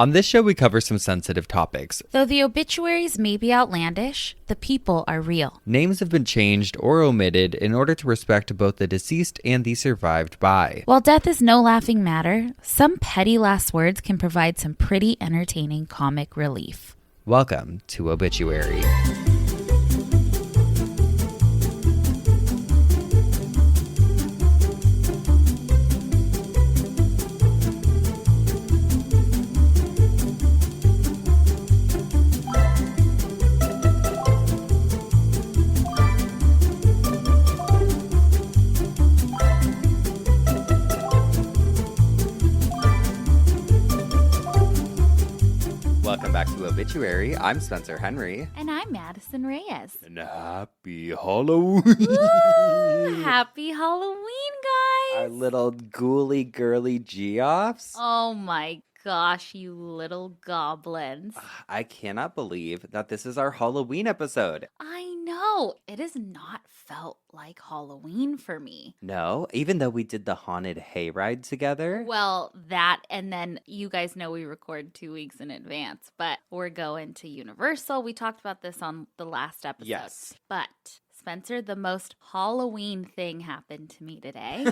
On this show, we cover some sensitive topics. Though the obituaries may be outlandish, the people are real. Names have been changed or omitted in order to respect both the deceased and the survived by. While death is no laughing matter, some petty last words can provide some pretty entertaining comic relief. Welcome to Obituary. Welcome back to Obituary. I'm Spencer Henry. And I'm Madison Reyes. And happy Halloween! Woo! Happy Halloween, guys! Our little ghouly girly Geoffs. Oh my gosh, you little goblins. I cannot believe that this is our Halloween episode. I know. It has not felt like Halloween for me. No, even though we did the haunted hayride together. Well, that, and then you guys know we record 2 weeks in advance, but we're going to Universal. We talked about this on the last episode. Yes. But Spencer, the most Halloween thing happened to me today.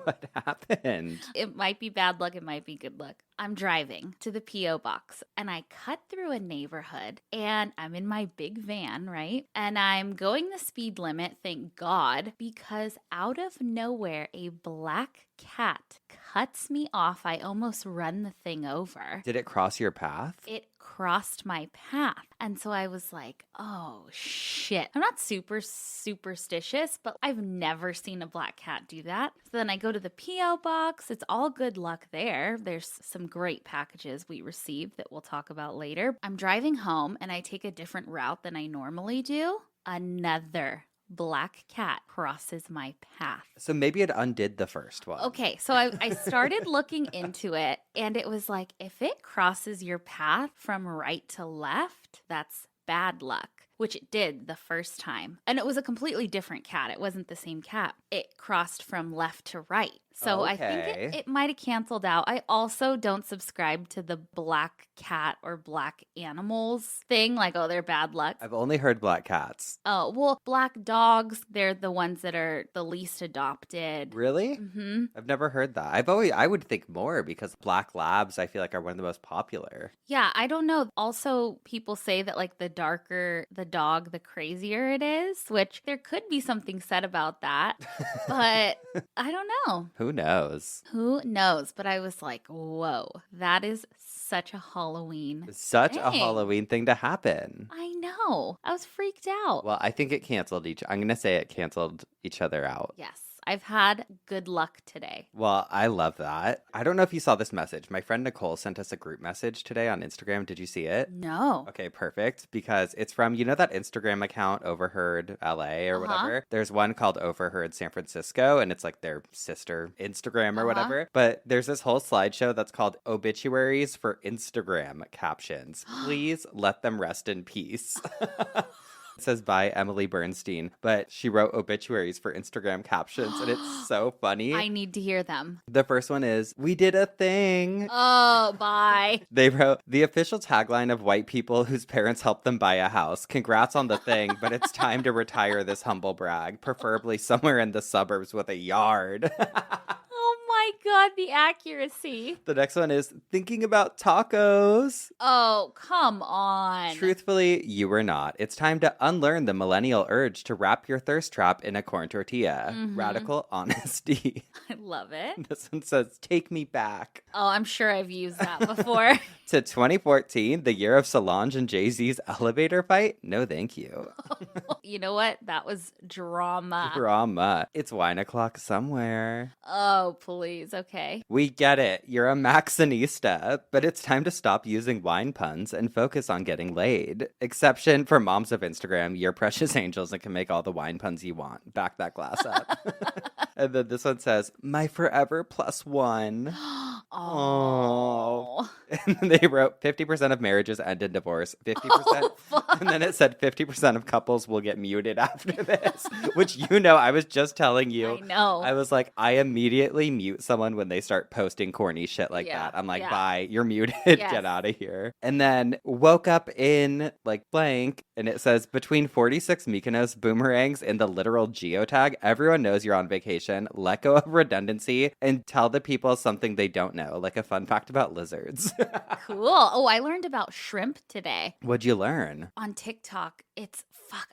What happened? It might be bad luck, it might be good luck. I'm driving to the P.O. box and I cut through a neighborhood and I'm in my big van, right? And I'm going the speed limit, thank God, because out of nowhere, a black cat cuts me off. I almost run the thing over. Did it cross your path? It crossed my path. And so I was like, oh shit. I'm not super superstitious, but I've never seen a black cat do that. So then I go to the P.O. box. It's all good luck there. There's some great packages we received that we'll talk about later. I'm driving home and I take a different route than I normally do. Another black cat crosses my path. So maybe it undid the first one. Okay, so I started looking into it, and it was like, if it crosses your path from right to left, that's bad luck, which it did the first time. And it was a completely different cat. It wasn't the same cat. It crossed from left to right. So I think it might have canceled out. I also don't subscribe to the black cat or black animals thing. Like, oh, they're bad luck. I've only heard black cats. Oh, well, black dogs, they're the ones that are the least adopted. Really? Mm-hmm. I've never heard that. I would think more because black labs, I feel like, are one of the most popular. Yeah, I don't know. Also, people say that like the darker the dog, the crazier it is, which there could be something said about that. But I don't know. Who knows? Who knows? But I was like, whoa, that is such a Halloween. Such thing. a Halloween thing to happen. I know. I was freaked out. Well, I think it canceled I'm going to say it canceled each other out. Yes. I've had good luck today. Well, I love that. I don't know if you saw this message. My friend Nicole sent us a group message today on Instagram. Did you see it? No. Okay, perfect. Because it's from, you know that Instagram account, Overheard LA or whatever? There's one called Overheard San Francisco, and it's like their sister Instagram or whatever. But there's this whole slideshow that's called Obituaries for Instagram Captions. Please let them rest in peace. It says by Emily Bernstein, but she wrote obituaries for Instagram captions, and it's so funny. I need to hear them. The first one is, "We did a thing." Oh, bye. They wrote, "The official tagline of white people whose parents helped them buy a house. Congrats on the thing, but it's time to retire this humble brag, preferably somewhere in the suburbs with a yard." Oh my God, the accuracy. The next one is, "Thinking about tacos." Oh, come on. Truthfully, you were not. It's time to unlearn the millennial urge to wrap your thirst trap in a corn tortilla. Mm-hmm. Radical honesty. I love it. This one says, "Take me back." Oh, I'm sure I've used that before. To 2014, the year of Solange and Jay-Z's elevator fight? No, thank you. You know what? That was drama. Drama. It's wine o'clock somewhere. Oh, please. Okay. We get it. You're a Maxinista, but it's time to stop using wine puns and focus on getting laid. Exception for moms of Instagram, you're precious angels and can make all the wine puns you want. Back that glass up. And then this one says, "My forever plus one." Oh. And then they They wrote 50% of marriages end in divorce, 50%. Oh, fuck. And then it said 50% of couples will get muted after this, which, you know, I was just telling you. I know. I was like, I immediately mute someone when they start posting corny shit like Yeah, that. I'm like, yeah. bye, you're muted. Yes. Get out of here. And then woke up in like blank, and it says between 46 Mykonos boomerangs in the literal geotag, everyone knows you're on vacation. Let go of redundancy and tell the people something they don't know, like a fun fact about lizards. Cool. Oh, I learned about shrimp today. What'd you learn? On TikTok. It's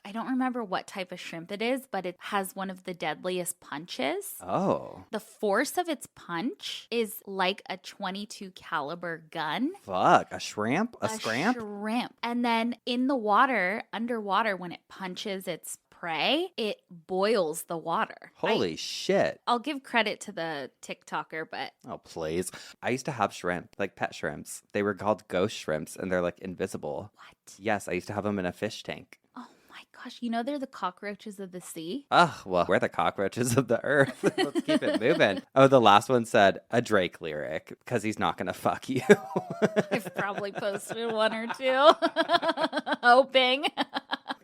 I don't remember what type of shrimp it is, but it has one of the deadliest punches. Oh. The force of its punch is like a 22 caliber gun. Fuck. A shrimp? A scramp? Shrimp. And then in the water, underwater, when it punches its prey, it boils the water. Holy shit. I'll give credit to the TikToker, but Oh, please. I used to have shrimp, like pet shrimps. They were called ghost shrimps, and they're like invisible. what? Yes, I used to have them in a fish tank. Oh my gosh, you know they're the cockroaches of the sea? Oh, well, we're the cockroaches of the earth. Let's keep it moving. Oh, the last one said a Drake lyric, because he's not going to fuck you. I've probably posted one or two. Hoping.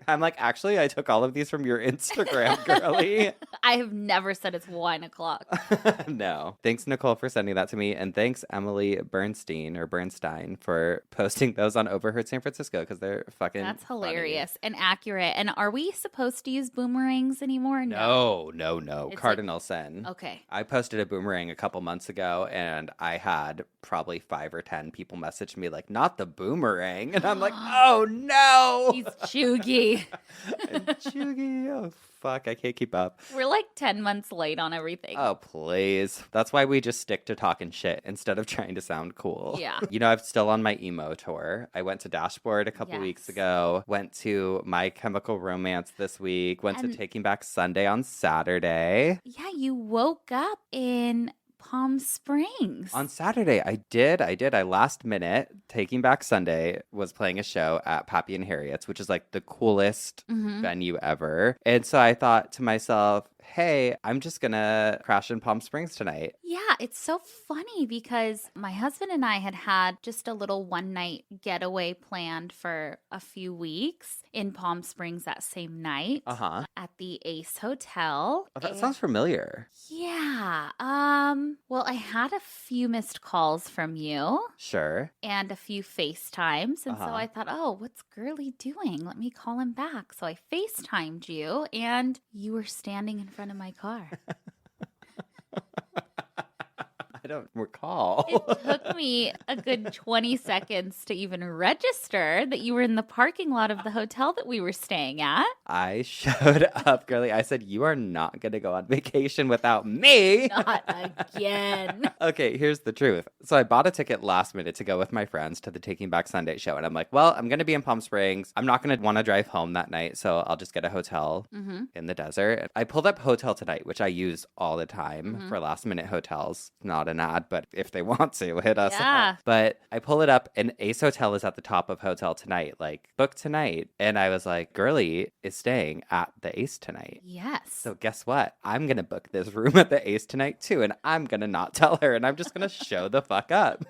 I'm like, actually, I took all of these from your Instagram, girly. I have never said it's wine o'clock. No. Thanks, Nicole, for sending that to me. And thanks, Emily Bernstein, for posting those on Overheard San Francisco, because they're fucking That's funny. hilarious and accurate. And are we supposed to use boomerangs anymore? No. It's Cardinal sin. Okay. I posted a boomerang a couple months ago, and I had probably 5 or 10 people message me like, not the boomerang. And I'm like, oh no. He's chuggy. And Chuggy, oh fuck, I can't keep up. We're like 10 months late on everything. Oh, please. That's why we just stick to talking shit instead of trying to sound cool. Yeah. You know, I'm still on my emo tour. I went to Dashboard a couple weeks ago, went to My Chemical Romance this week, went to Taking Back Sunday on Saturday. Yeah, you woke up in Palm Springs. On Saturday, I did. I last minute, Taking Back Sunday was playing a show at Pappy and Harriet's, which is like the coolest venue ever. And so I thought to myself, hey, I'm just going to crash in Palm Springs tonight. Yeah, it's so funny because my husband and I had just a little one night getaway planned for a few weeks in Palm Springs that same night at the Ace Hotel. Oh, that sounds familiar. Yeah. Well, I had a few missed calls from you. Sure. And a few FaceTimes. And so I thought, oh, what's Girly doing? Let me call him back. So I FaceTimed you and you were standing in front of my car. I don't recall. It took me a good 20 seconds to even register that you were in the parking lot of the hotel that we were staying at. I showed up, girly. I said, you are not going to go on vacation without me. Not again. Okay, here's the truth. So I bought a ticket last minute to go with my friends to the Taking Back Sunday show. And I'm like, well, I'm going to be in Palm Springs. I'm not going to want to drive home that night. So I'll just get a hotel in the desert. I pulled up Hotel Tonight, which I use all the time for last minute hotels. Not an ad, but if they want to, hit us up. But I pull it up and Ace Hotel is at the top of Hotel Tonight, like book tonight. And I was like, Girly is staying at the Ace tonight. Yes. So guess what? I'm going to book this room at the Ace tonight too. And I'm going to not tell her. And I'm just going to show the fuck up.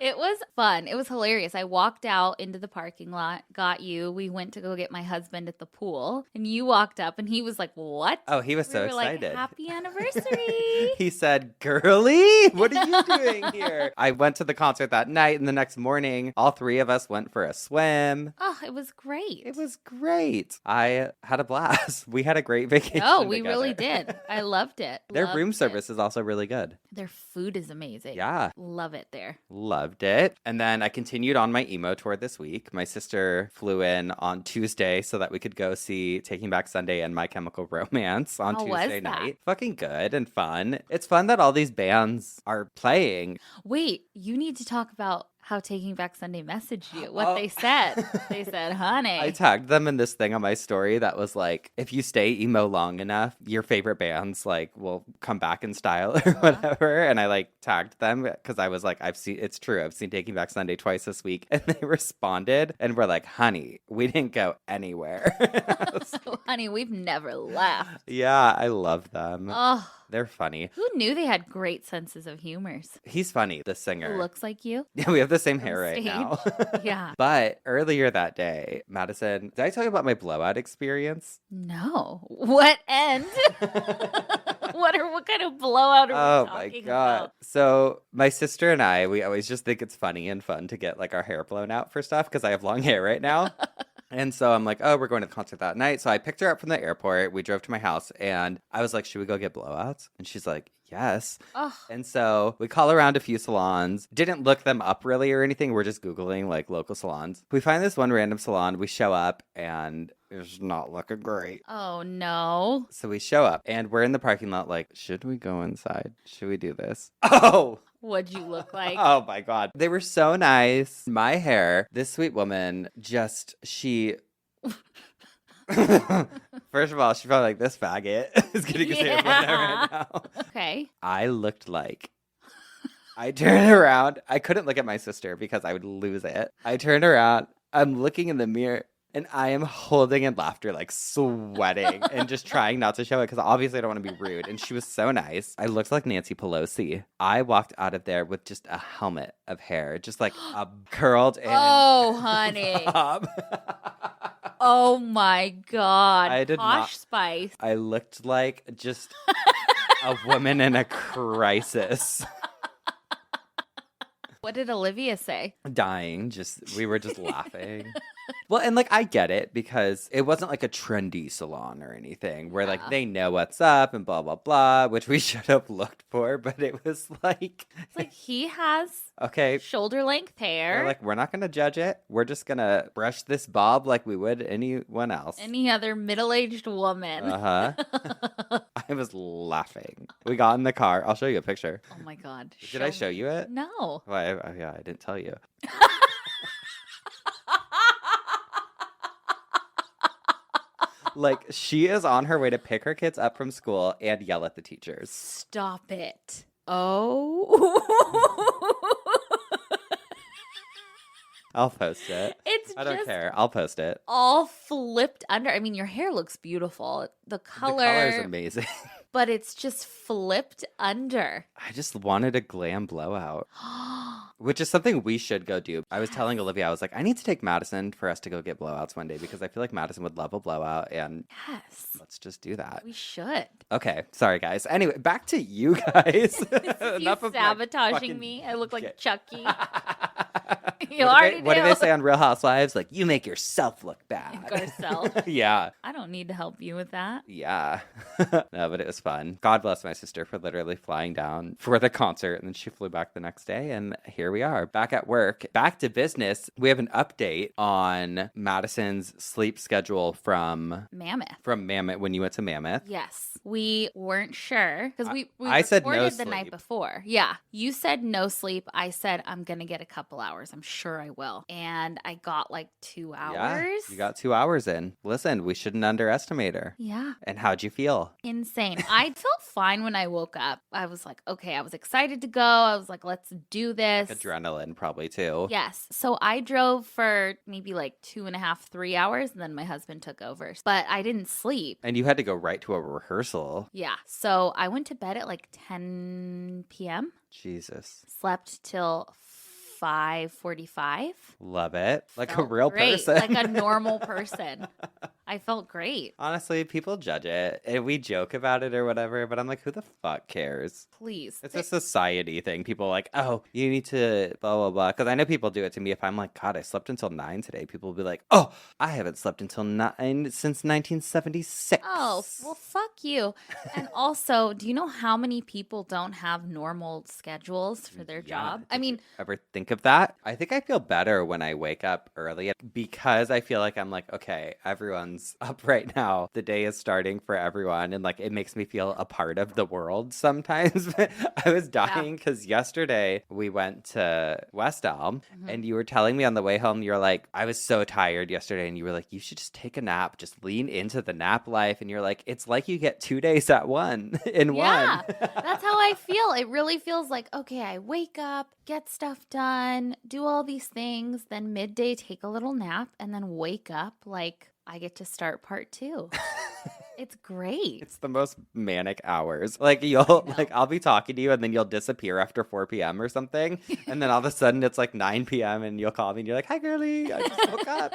It was fun. It was hilarious. I walked out into the parking lot, got you. We went to go get my husband at the pool. And you walked up and he was like, what? Oh, he was We so were excited. Like, happy anniversary. He said, Girly, what are you doing here? I went to the concert that night, and the next morning, all 3 of us went for a swim. Oh, it was great. It was great. I had a blast. We had a great vacation. Oh, we together. really did. I loved it. Their Loved room it. service is also really good. Their food is amazing. Yeah. Love it there. Loved it. And then I continued on my emo tour this week. My sister flew in on Tuesday so that we could go see Taking Back Sunday and My Chemical Romance on How was Tuesday that? night. Fucking good and fun. It's fun that all these bands are playing. Wait, you need to talk about how Taking Back Sunday messaged you. What they said. They said, honey. I tagged them in this thing on my story that was like, if you stay emo long enough, your favorite bands like will come back in style or whatever. And I like tagged them because I was like, it's true. I've seen Taking Back Sunday twice this week. And they responded and were like, honey, we didn't go anywhere. So, honey, we've never left. Yeah, I love them. Oh, They're funny. Who knew they had great senses of humors? He's funny, the singer. Who looks like you? Yeah, we have the same From hair right stage. now. Yeah. But earlier that day, Madison, did I tell you about my blowout experience? No. What end? What kind of blowout are we talking about? So my sister and I, we always just think it's funny and fun to get like our hair blown out for stuff because I have long hair right now. And so I'm like, oh, we're going to the concert that night. So I picked her up from the airport. We drove to my house and I was like, should we go get blowouts? And she's like, yes. Ugh. And so we call around a few salons. Didn't look them up really or anything. We're just Googling like local salons. We find this one random salon. We show up and it's not looking great. Oh, no. So we show up and we're in the parking lot like, should we go inside? Should we do this? Oh! What'd you look like? Oh my God. They were so nice. My hair, this sweet woman, she... First of all, she felt like this faggot is getting his hair blown out right now. Okay. I looked like... I turned around. I couldn't look at my sister because I would lose it. I turned around. I'm looking in the mirror. And I am holding in laughter, like sweating and just trying not to show it because obviously I don't want to be rude. And she was so nice. I looked like Nancy Pelosi. I walked out of there with just a helmet of hair, just like a curled in. Oh, honey. Bob. Oh, my God. I did Posh not- Spice. I looked like just a woman in a crisis. What did Olivia say? Dying. We were just laughing. Well, and like I get it because it wasn't like a trendy salon or anything where like they know what's up and blah blah blah, which we should have looked for, but it was like It's like he has okay, shoulder length hair. we're not gonna judge it. We're just gonna brush this bob like we would anyone else. Any other middle-aged woman. I was laughing. We got in the car. I'll show you a picture. Oh my God. Did I show you it? No. Well, yeah, I didn't tell you. Like, she is on her way to pick her kids up from school and yell at the teachers. Stop it. Oh. I'll post it. I don't care. I'll post it. All flipped under. I mean, your hair looks beautiful. The color's amazing. But it's just flipped under. I just wanted a glam blowout, which is something we should go do. I was telling Olivia, I was like, I need to take Madison for us to go get blowouts one day because I feel like Madison would love a blowout, and let's just do that. We should. Okay, sorry guys. Anyway, back to you guys. You sabotaging me. I look like Chucky. What do they say on Real Housewives? Like, you make yourself look bad. Garcelle. Yeah. I don't need to help you with that. Yeah. No, but it was fun. God bless my sister for literally flying down for the concert, and then she flew back the next day, and here we are, back at work, back to business. We have an update on Madison's sleep schedule from Mammoth. When you went to Mammoth. Yes. We weren't sure because we I said no recorded the sleep. night before. Yeah. You said no sleep. I said I'm going to get a couple hours. I'm sure I will. And I got like 2 hours. Yeah, you got 2 hours in. Listen, we shouldn't underestimate her. Yeah. And how'd you feel? Insane. I felt fine when I woke up. I was like, okay, I was excited to go. I was like, let's do this. Adrenaline probably too. Yes. So I drove for maybe like 2.5, 3 hours, and then my husband took over. But I didn't sleep. And you had to go right to a rehearsal. Yeah. So I went to bed at like 10 p.m. Jesus. Slept till 5:45. Love it. Like Felt a real great. person. Like a normal person. I felt great. Honestly, people judge it and we joke about it or whatever, but I'm like, who the fuck cares? Please. It's a society thing. People are like, oh, you need to blah, blah, blah. Because I know people do it to me. If I'm like, God, I slept until 9 today, people will be like, oh, I haven't slept until 9 since 1976. Oh, well, fuck you. And also, do you know how many people don't have normal schedules for their job? I mean, ever think of that? I think I feel better when I wake up early because I feel like I'm like, okay, everyone's up right now. The day is starting for everyone. And like, it makes me feel a part of the world sometimes. I was dying because yesterday we went to West Elm and you were telling me on the way home, you're like, I was so tired yesterday. And you were like, you should just take a nap. Just lean into the nap life. And you're like, it's like you get 2 days at one in one. Yeah, that's how I feel. It really feels like, okay, I wake up, get stuff done, do all these things, then midday take a little nap, and then wake up like I get to start part 2. It's great. It's the most manic hours. Like I'll be talking to you and then you'll disappear after 4 p.m. or something. And then all of a sudden it's like 9 p.m. and you'll call me and you're like, hi, girly. I just woke up.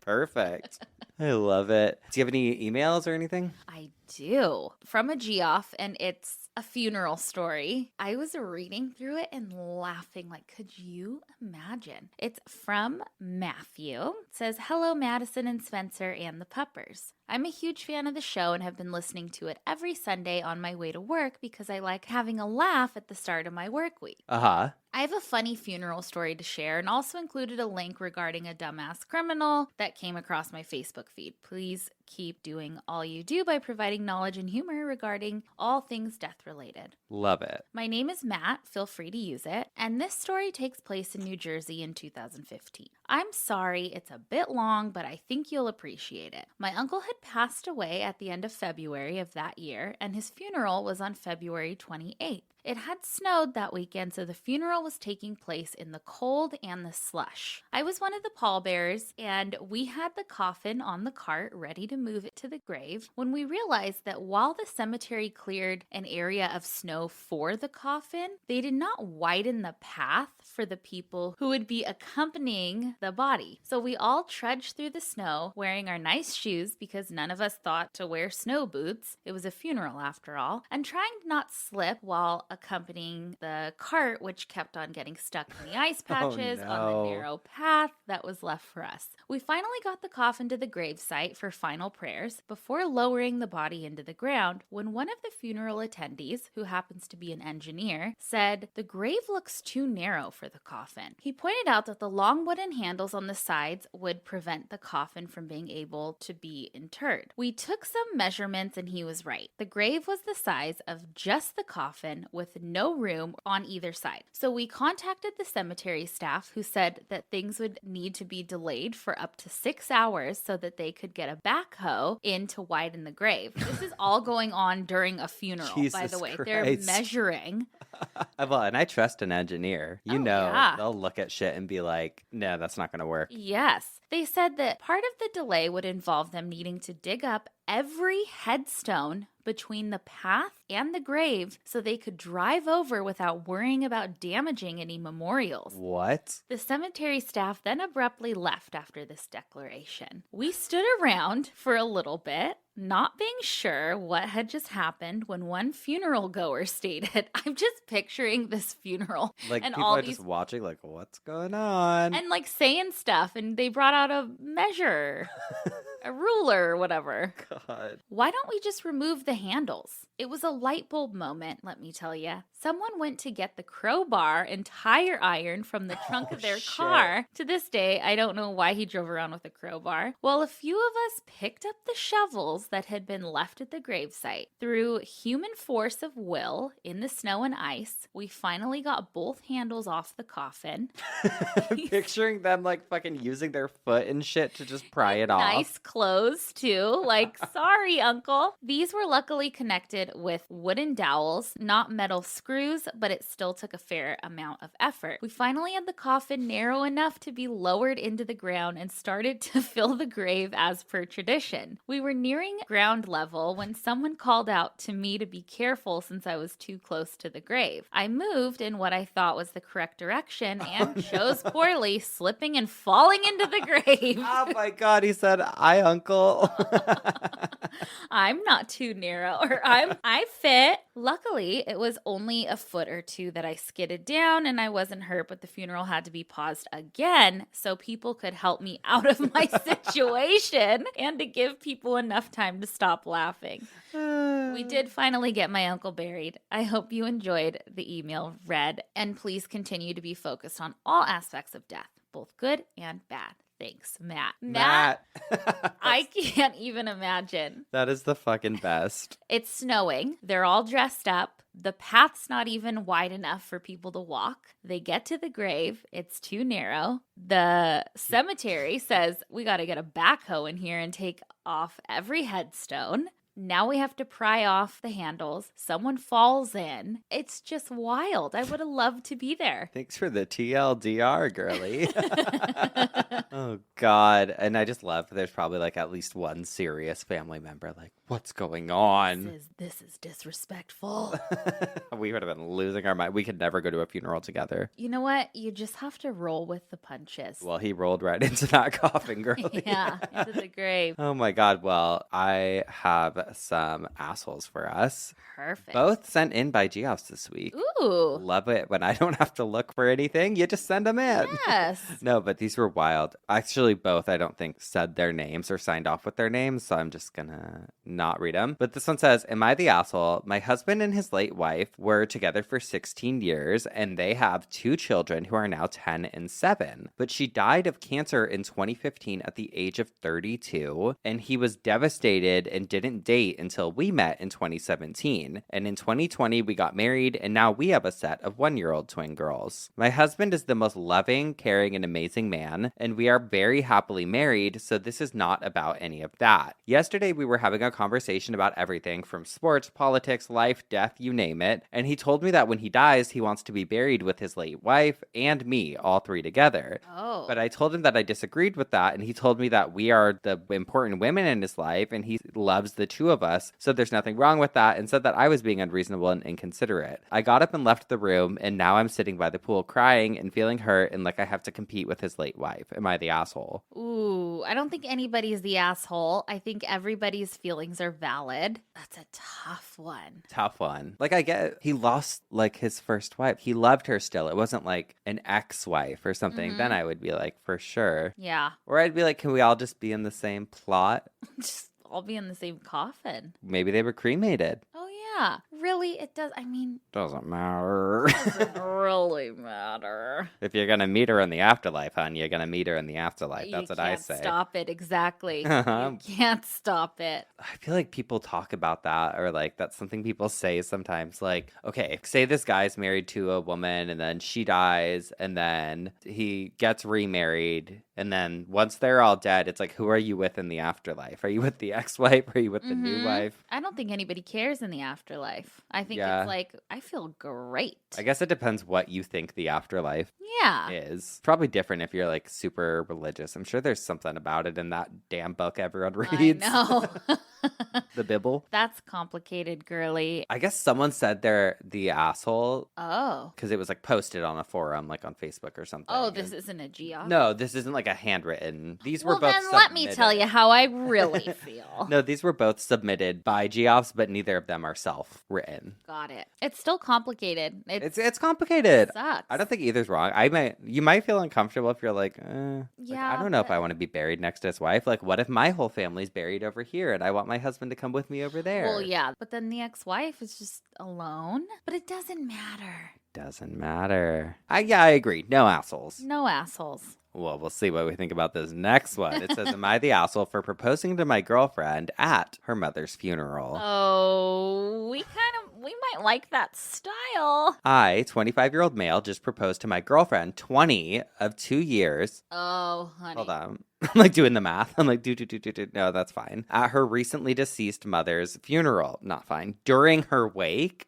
Perfect. I love it. Do you have any emails or anything? I do. From a Geoff, and it's a funeral story. I was reading through it and laughing. Like, could you imagine? It's from Matthew. It says, hello, Madison and Spencer and the puppers. I'm a huge fan of the show and have been listening to it every Sunday on my way to work because I like having a laugh at the start of my work week. Uh-huh. I have a funny funeral story to share and also included a link regarding a dumbass criminal that came across my Facebook feed. Please keep doing all you do by providing knowledge and humor regarding all things death related. Love it. My name is Matt, feel free to use it, and this story takes place in New Jersey in 2015. I'm sorry it's a bit long, but I think you'll appreciate it. My uncle had passed away at the end of February of that year, and his funeral was on February 28th. It had snowed that weekend, so the funeral was taking place in the cold and the slush. I was one of the pallbearers, and we had the coffin on the cart ready to move it to the grave when we realized that while the cemetery cleared an area of snow for the coffin, they did not widen the path for the people who would be accompanying the body. So we all trudged through the snow wearing our nice shoes because none of us thought to wear snow boots. It was a funeral after all, and trying to not slip while accompanying the cart, which kept on getting stuck in the ice patches on the narrow path that was left for us. We finally got the coffin to the gravesite for final prayers before lowering the body into the ground when one of the funeral attendees, who happens to be an engineer, said, "The grave looks too narrow for the coffin." He pointed out that the long wooden handles on the sides would prevent the coffin from being able to be interred. We took some measurements and he was right. The grave was the size of just the coffin with no room on either side. So we contacted the cemetery staff who said that things would need to be delayed for up to 6 hours so that they could get a backhoe in to widen the grave. This is all going on during a funeral, by the way. Christ. They're measuring. Well, and I trust an engineer. Yeah. They'll look at shit and be like, no, that's not going to work. Yes. They said that part of the delay would involve them needing to dig up every headstone between the path and the grave so they could drive over without worrying about damaging any memorials. What? The cemetery staff then abruptly left after this declaration. We stood around for a little bit, not being sure what had just happened when one funeral goer stated, I'm just picturing this funeral. Like, and people all are these just watching, like, what's going on? and like saying stuff, and they brought out a measure, a ruler or whatever. God. Why don't we just remove the handles? It was a light bulb moment, let me tell you. Someone went to get the crowbar and tire iron from the trunk of their car. To this day, I don't know why he drove around with a crowbar. Well, a few of us picked up the shovels that had been left at the gravesite. Through human force of will in the snow and ice, we finally got both handles off the coffin. I'm picturing them like fucking using their foot and shit to just pry it off. Nice clothes too. Like, sorry, uncle. These were luckily connected with wooden dowels, not metal screws, but it still took a fair amount of effort. We finally had the coffin narrow enough to be lowered into the ground and started to fill the grave as per tradition. We were nearing ground level when someone called out to me to be careful since I was too close to the grave. I moved in what I thought was the correct direction and chose poorly, slipping and falling into the grave. Oh my God, he said, "Hi, uncle." I'm not too narrow, or I fit. Luckily, it was only a foot or two that I skidded down and I wasn't hurt, but the funeral had to be paused again so people could help me out of my situation and to give people enough time to stop laughing. We did finally get my uncle buried. I hope you enjoyed the email read, and please continue to be focused on all aspects of death, both good and bad. Thanks, Matt. I can't even imagine. That is the fucking best. It's snowing. They're all dressed up. The path's not even wide enough for people to walk. They get to the grave. It's too narrow. The cemetery says, we got to get a backhoe in here and take off every headstone. Now we have to pry off the handles. Someone falls in. It's just wild. I would have loved to be there. Thanks for the TLDR, girly. Oh, God. And I just love there's probably like at least one serious family member like, what's going on? This is disrespectful. We would have been losing our mind. We could never go to a funeral together. You know what? You just have to roll with the punches. Well, he rolled right into that coffin, girl. Yeah, into the grave. Oh my God. Well, I have some assholes for us. Perfect. Both sent in by Geoffs this week. Ooh. Love it when I don't have to look for anything. You just send them in. Yes. No, but these were wild. Actually, both, I don't think, said their names or signed off with their names, so I'm just gonna not read them. But this one says, am I the asshole? My husband and his late wife were together for 16 years, and they have 2 children who are now 10 and 7. But she died of cancer in 2015 at the age of 32, and he was devastated and didn't date until we met in 2017. And in 2020, we got married, and now we have a set of 1-year-old twin girls. My husband is the most loving, caring, and amazing man, and we are very happily married, so this is not about any of that. Yesterday, we were having a conversation about everything from sports, politics, life, death, you name it, and he told me that when he dies, he wants to be buried with his late wife and me, all 3 together. Oh. But I told him that I disagreed with that, and he told me that we are the important women in his life, and he loves the 2 of us, so there's nothing wrong with that, and said that I was being unreasonable and inconsiderate. I got up and left the room, and now I'm sitting by the pool crying and feeling hurt and like I have to compete with his late wife. Am I the asshole? Ooh, I don't think anybody's the asshole. I think everybody's feelings are valid. That's a tough one. Tough one. Like, I get he lost like his first wife. He loved her still. It wasn't like an ex-wife or something. Mhm. Then I would be like, for sure. Yeah. Or I'd be like, can we all just be in the same plot? Just all be in the same coffin. Maybe they were cremated. Oh, yeah. Really? It does. I mean, Doesn't matter. doesn't really matter. If you're going to meet her in the afterlife, hon, you're going to meet her in the afterlife. That's what I say. You can't stop it. Exactly. Uh-huh. You can't stop it. I feel like people talk about that, or like that's something people say sometimes. Like, okay, say this guy's married to a woman and then she dies and then he gets remarried. And then once they're all dead, it's like, who are you with in the afterlife? Are you with the ex-wife? Are you with the new wife? I don't think anybody cares in the afterlife. I think Yeah. it's like, I feel great. I guess it depends what you think the afterlife Yeah. is. Probably different if you're like super religious. I'm sure there's something about it in that damn book everyone reads. I know. The Bible. That's complicated, girly. I guess someone said they're the asshole Oh. because it was like posted on a forum, like on Facebook or something. Oh, this isn't a Geoff? No, this isn't like a handwritten. These were Well, both then let me submitted. tell you how I really feel. No, these were both submitted by Geoffs, but neither of them are self-written. Got it. It's still complicated. It's complicated. Sucks. I don't think either's wrong. You might feel uncomfortable if you're like, I Yeah, don't know if but- I want to be buried next to his wife. Like, what if my whole family's buried over here and I want my husband to come with me over there? Well, yeah, but then the ex-wife is just alone. But it doesn't matter. Doesn't matter. I agree. No assholes. No assholes. Well, we'll see what we think about this next one. It says, am I the asshole for proposing to my girlfriend at her mother's funeral? Oh, we might like that style. I, 25-year-old male, just proposed to my girlfriend, 20 of 2 years. Oh, honey. Hold on. I'm like doing the math. I'm like, do. No, that's fine. At her recently deceased mother's funeral. Not fine. During her wake.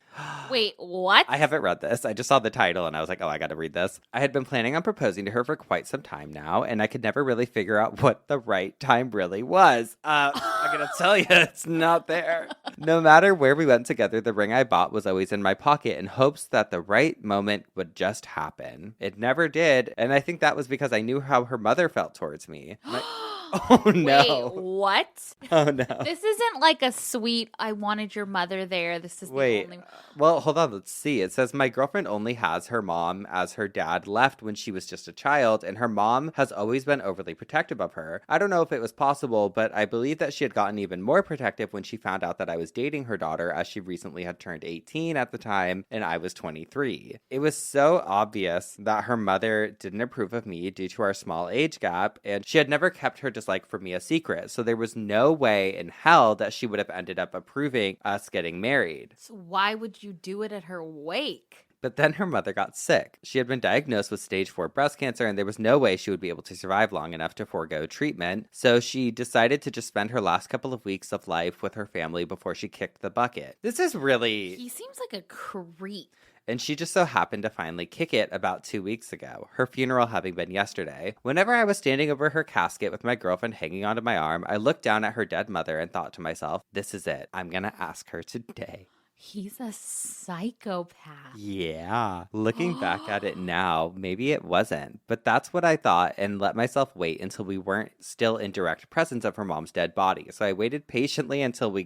Wait, what? I haven't read this. I just saw the title and I was like, oh, I got to read this. I had been planning on proposing to her for quite some time now, and I could never really figure out what the right time really was. I'm going to tell you, it's not there. No matter where we went together, the ring I bought was always in my pocket in hopes that the right moment would just happen. It never did, and I think that was because I knew how her mother felt towards me. Like, oh, no. Wait, what? Oh, no. This isn't like a sweet, I wanted your mother there. This is the only... Well, hold on. Let's see. It says my girlfriend only has her mom as her dad left when she was just a child, and her mom has always been overly protective of her. I don't know if it was possible, but I believe that she had gotten even more protective when she found out that I was dating her daughter, as she recently had turned 18 at the time, and I was 23. It was so obvious that her mother didn't approve of me due to our small age gap, and she had never kept her dislike for me a secret, so there was no way in hell that she would have ended up approving us getting married. So why would you do it at her wake? But then her mother got sick. She had been diagnosed with stage 4 breast cancer, and there was no way she would be able to survive long enough to forego treatment. So she decided to just spend her last couple of weeks of life with her family before she kicked the bucket. This is really... He seems like a creep. and she just so happened to finally kick it about 2 weeks ago, her funeral having been yesterday. Whenever I was standing over her casket with my girlfriend hanging onto my arm, I looked down at her dead mother and thought to myself, this is it. I'm gonna ask her today. He's a psychopath. Yeah. Looking back at it now, maybe it wasn't. But that's what I thought and let myself wait until we weren't still in direct presence of her mom's dead body. So I waited patiently till we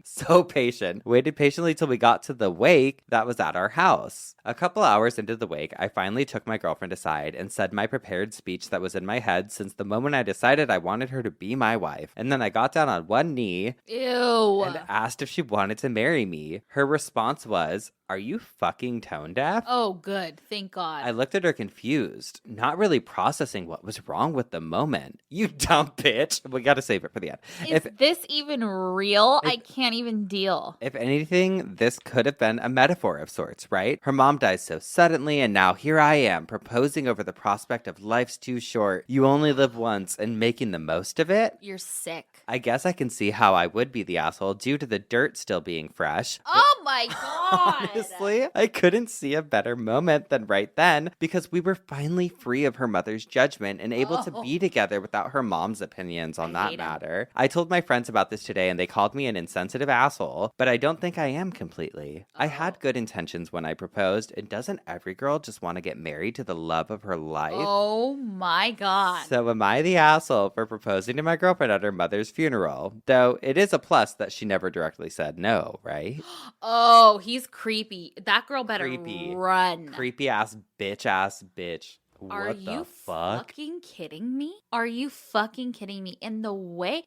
got to the wake that was at our house. A couple hours into the wake, I finally took my girlfriend aside and said my prepared speech that was in my head since the moment I decided I wanted her to be my wife. And then I got down on one knee and asked if she wanted to marry me. Her response was, are you fucking tone deaf? Oh, good. Thank God. I looked at her confused, not really processing what was wrong with the moment. You dumb bitch. We got to save it for the end. Is this even real? I can't even deal. If anything, this could have been a metaphor of sorts, right? Her mom dies so suddenly, and now here I am, proposing over the prospect of life's too short, you only live once, and making the most of it? You're sick. I guess I can see how I would be the asshole due to the dirt still being fresh. Oh my God. Honestly, I couldn't see a better moment than right then because we were finally free of her mother's judgment and able to be together without her mom's opinions on that matter. I told my friends about this today and they called me an insensitive asshole, but I don't think I am completely. I had good intentions when I proposed, and doesn't every girl just want to get married to the love of her life? Oh my God. So am I the asshole for proposing to my girlfriend at her mother's funeral? Though it is a plus that she never directly said no, right? Oh, he's creepy. That girl better run. Creepy ass bitch. Are you fucking kidding me? Are you fucking kidding me? In the way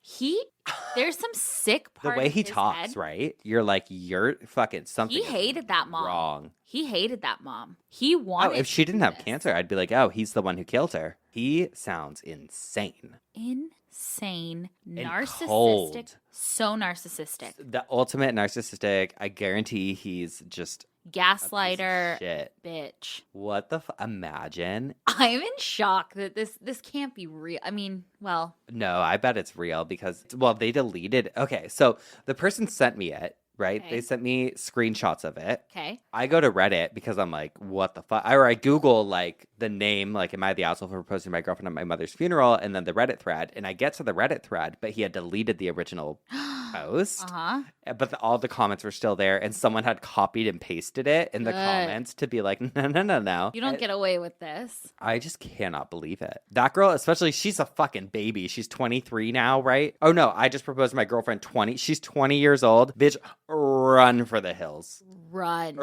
there's some sick part the way of he his talks, head. Right? You're like, you're fucking something. He hated that mom. Wrong. He hated that mom. He wanted. Oh, if she didn't have cancer, I'd be like, oh, he's the one who killed her. He sounds insane. Insane, narcissistic, cold. So narcissistic. The ultimate narcissistic. I guarantee he's just gaslighter, shit. Bitch. What the imagine? I'm in shock that this can't be real. I mean, well, no, I bet it's real because they deleted. Okay, so the person sent me it. Right? Okay. They sent me screenshots of it. Okay. I go to Reddit because I'm like, what the fuck? Or I Google like the name, like, am I the asshole for proposing to my girlfriend at my mother's funeral? And then the Reddit thread. And I get to the Reddit thread, but he had deleted the original post. But all the comments were still there. And someone had copied and pasted it in the comments to be like, no. You don't get away with this. I just cannot believe it. That girl, especially, she's a fucking baby. She's 23 now, right? Oh no, I just proposed to my girlfriend 20. She's 20 years old. Bitch, run for the hills. Run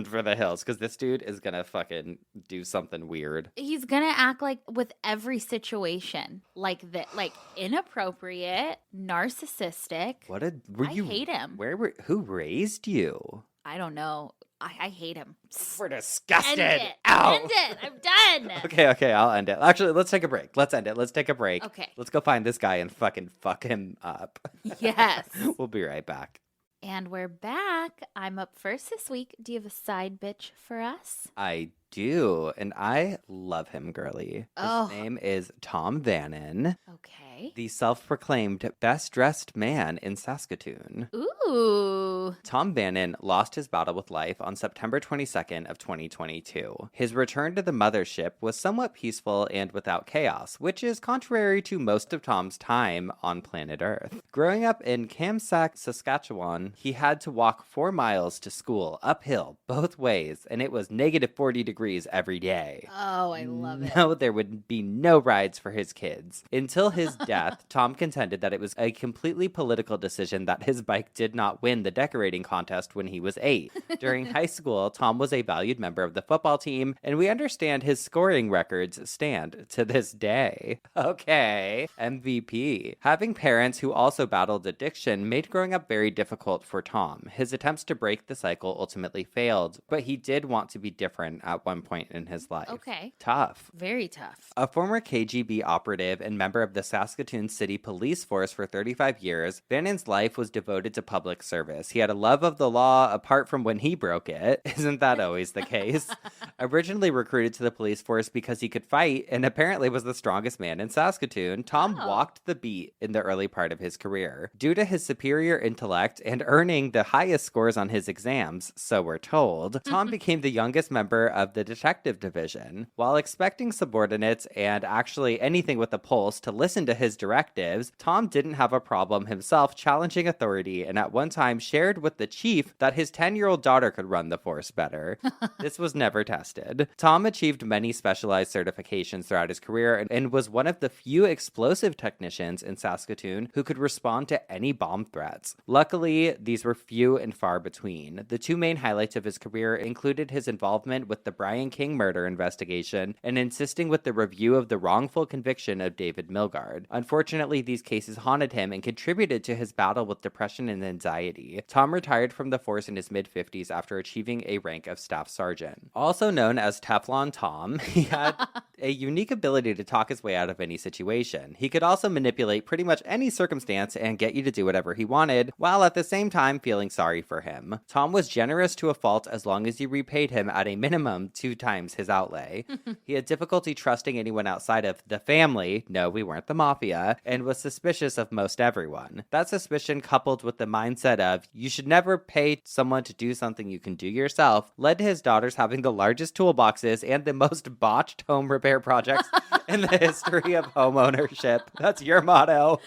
for the hills, because this dude is gonna fucking do something weird. He's gonna act like with every situation like that, like inappropriate, narcissistic. I hate him. Who raised you? I don't know. I hate him. We're disgusted. End it. Ow. End it. I'm done. Okay, I'll end it. Actually, let's take a break. Let's end it. Let's take a break. Okay. Let's go find this guy and fucking fuck him up. Yes. We'll be right back. And we're back. I'm up first this week. Do you have a side bitch for us? I do, and I love him, girly. His name is Tom Vannon. Okay. The self-proclaimed best-dressed man in Saskatoon. Ooh. Tom Vannon lost his battle with life on September 22nd of 2022. His return to the mothership was somewhat peaceful and without chaos, which is contrary to most of Tom's time on planet Earth. Growing up in Kamsack, Saskatchewan, he had to walk 4 miles to school uphill both ways, and it was negative 40 degrees every day. Oh, I love it. No, there would be no rides for his kids. Until his death, Tom contended that it was a completely political decision that his bike did not win the decorating contest when he was 8. During high school, Tom was a valued member of the football team, and we understand his scoring records stand to this day. Okay, MVP. Having parents who also battled addiction made growing up very difficult for Tom. His attempts to break the cycle ultimately failed, but he did want to be different at one point in his life. Okay. Tough. Very tough. A former KGB operative and member of the Saskatoon City Police Force for 35 years, Vannon's life was devoted to public public service. He had a love of the law apart from when he broke it. Isn't that always the case? Originally recruited to the police force because he could fight and apparently was the strongest man in Saskatoon, Tom walked the beat in the early part of his career. Due to his superior intellect and earning the highest scores on his exams, so we're told, Tom became the youngest member of the detective division. While expecting subordinates and actually anything with a pulse to listen to his directives, Tom didn't have a problem himself challenging authority and at one time shared with the chief that his 10-year-old daughter could run the force better. This was never tested. Tom achieved many specialized certifications throughout his career and was one of the few explosive technicians in Saskatoon who could respond to any bomb threats. Luckily, these were few and far between. The two main highlights of his career included his involvement with the Brian King murder investigation and insisting with the review of the wrongful conviction of David Milgaard. Unfortunately, these cases haunted him and contributed to his battle with depression and anxiety. Tom retired from the force in his mid-50s after achieving a rank of staff sergeant. Also known as Teflon Tom, he had a unique ability to talk his way out of any situation. He could also manipulate pretty much any circumstance and get you to do whatever he wanted, while at the same time feeling sorry for him. Tom was generous to a fault as long as you repaid him at a minimum 2 times his outlay. He had difficulty trusting anyone outside of the family, no, we weren't the mafia, and was suspicious of most everyone. That suspicion, coupled with the mindset of, you should never pay someone to do something you can do yourself, led to his daughters having the largest toolboxes and the most botched home repair projects in the history of home ownership. That's your motto.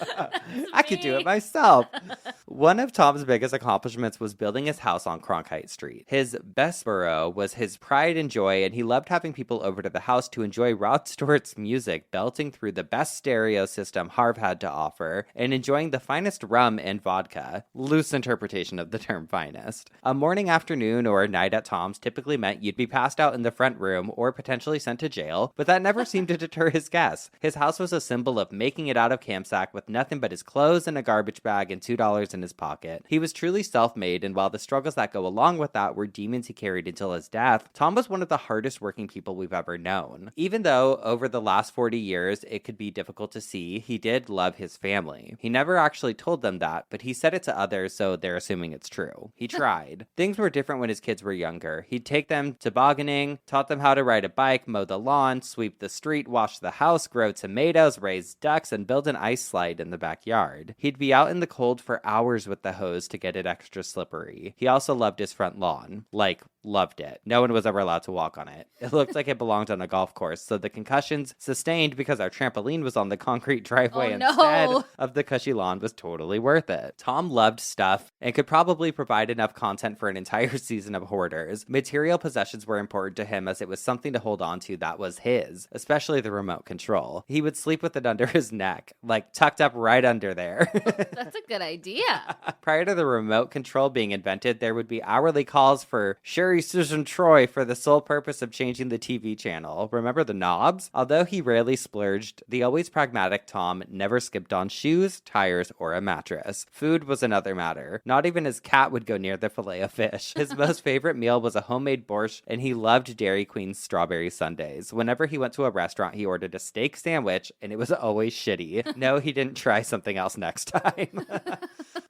I could do it myself. One of Tom's biggest accomplishments was building his house on Cronkite Street. His best borough was his pride and joy, and he loved having people over to the house to enjoy Rod Stewart's music, belting through the best stereo system Harv had to offer, and enjoying the finest rum and vodka. Loose interpretation of the term finest. A morning, afternoon, or night at Tom's typically meant you'd be passed out in the front room or potentially sent to jail, but that never seemed to deter his guests. His house was a symbol of making it out of Kamsack with nothing but his clothes and a garbage bag and $2 in his pocket. He was truly self-made, and while the struggles that go along with that were demons he carried until his death, Tom was one of the hardest working people we've ever known. Even though over the last 40 years it could be difficult to see, he did love his family. He never actually told them that, but he said it to others, so they're assuming it's true. He tried. Things were different when his kids were younger. He'd take them tobogganing, taught them how to ride a bike, mow the lawn, sweep the street, wash the house, grow tomatoes, raise ducks, and build an ice slide in the backyard. He'd be out in the cold for hours with the hose to get it extra slippery. He also loved his front lawn. Like, loved it. No one was ever allowed to walk on it. It looked like it belonged on a golf course, so the concussions sustained because our trampoline was on the concrete driveway instead of the cushy lawn was totally worth it. Tom loved stuff and could probably provide enough content for an entire season of Hoarders. Material possessions were important to him as it was something to hold on to that was his, especially the remote control. He would sleep with it under his neck, like tucked up right under there. That's a good idea. Prior to the remote control being invented, there would be hourly calls for Sherry Susan Troy for the sole purpose of changing the TV channel. Remember the knobs? Although he rarely splurged, the always pragmatic Tom never skipped on shoes, tires, or a mattress. Food was another matter. Not even his cat would go near the filet of fish. His most favorite meal was a homemade borscht, and he loved Dairy Queen's strawberry sundaes. Whenever he went to a restaurant, he ordered a steak sandwich, and it was always shitty. No, he didn't try something else next time.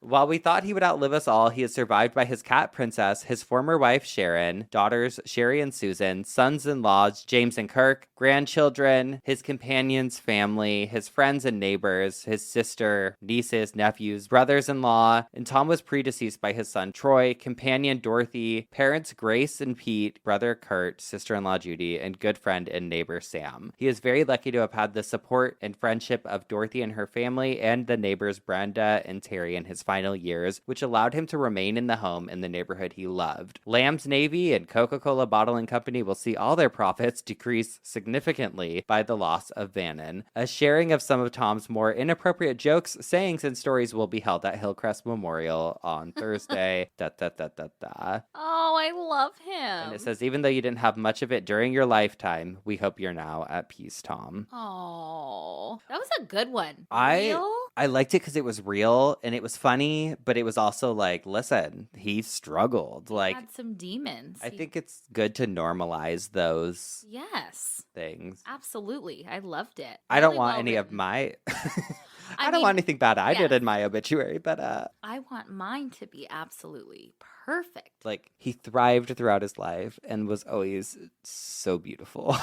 While we thought he would outlive us all, he is survived by his cat Princess, his former wife Sharon, daughters Sherry and Susan, sons-in-laws James and Kirk, grandchildren, his companions' family, his friends and neighbors, his sister, nieces, nephews, brothers-in-law, and Tom was predeceased by his son Troy, companion Dorothy, parents Grace and Pete, brother Kurt, sister-in-law Judy, and good friend and neighbor Sam. He is very lucky to have had the support and friendship of Dorothy and her family and the neighbors Brenda and Terry in his final years, which allowed him to remain in the home in the neighborhood he loved. Lamb's Navy and Coca-Cola Bottling Company will see all their profits decrease significantly by the loss of Vannon. A sharing of some of Tom's more inappropriate jokes, sayings, and stories will be held at Hillcrest Memorial on Thursday. Oh, I love him. And it says, even though you didn't have much of it during your lifetime, we hope you're now at peace, Tom. Oh, that was a good one. I liked it because it was real and it was funny, but it was also like, listen, he struggled. Like, had some demons. I think it's good to normalize those things. Absolutely. I loved it. I don't want any of my I don't want anything bad I did yes. in my obituary, but I want mine to be absolutely perfect. like, he thrived throughout his life and was always so beautiful.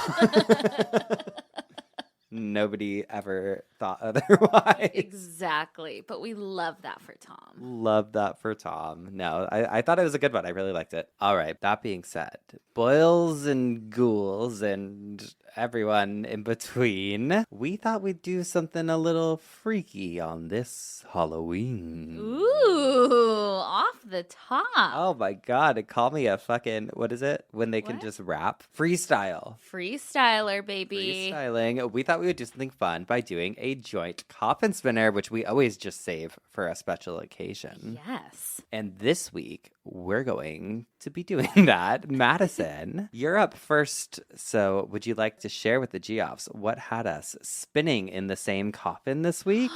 Nobody ever thought otherwise. Exactly. But we love that for Tom. Love that for Tom. No, I thought it was a good one. I really liked it. All right. That being said, boils and ghouls and everyone in between, we thought we'd do something a little freaky on this Halloween. Ooh, off the top. Oh my God. Call me a fucking, what is it? When they can What? just rap? Freestyle. Freestyler, baby. Freestyling. We thought we would do something fun by doing a joint coffin spinner, which we always just save for a special occasion. Yes. And this week, we're going to be doing that. Madison, you're up first. So would you like to share with the Geoffs what had us spinning in the same coffin this week?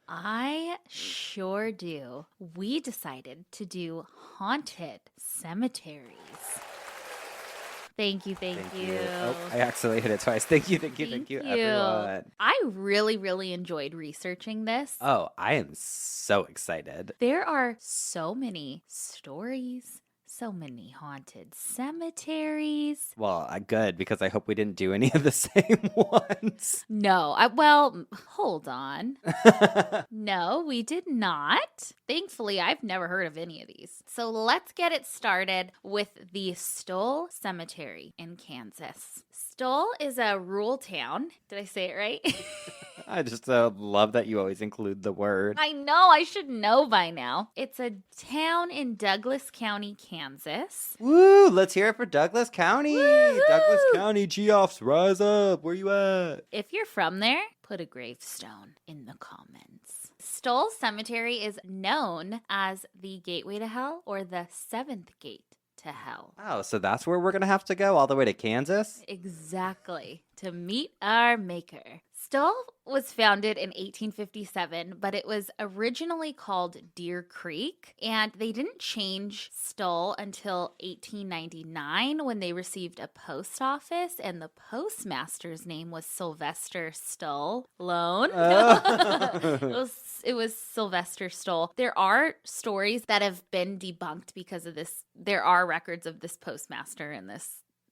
I sure do. We decided to do haunted cemeteries. Thank you. Oh, I accidentally hit it twice. Thank you, everyone. I really, really enjoyed researching this. Oh, I am so excited. There are so many stories, so many haunted cemeteries. Well, good, because I hope we didn't do any of the same ones. No, hold on. No, we did not. Thankfully, I've never heard of any of these. So let's get it started with the Stoll Cemetery in Kansas. Stoll is a rural town. Did I say it right? I just love that you always include the word. I know, I should know by now. It's a town in Douglas County, Kansas. Woo! Let's hear it for Douglas County. Woo-hoo! Douglas County, Geoffs, rise up. Where you at? If you're from there, put a gravestone in the comments. Stoll Cemetery is known as the Gateway to Hell or the Seventh Gate to Hell. Oh, so that's where we're going to have to go all the way to Kansas? Exactly. To meet our maker. Stoll was founded in 1857, but it was originally called Deer Creek, and they didn't change Stoll until 1899 when they received a post office, and the postmaster's name was Sylvester Stoll. It was Sylvester Stoll. There are stories that have been debunked because of this. There are records of this postmaster and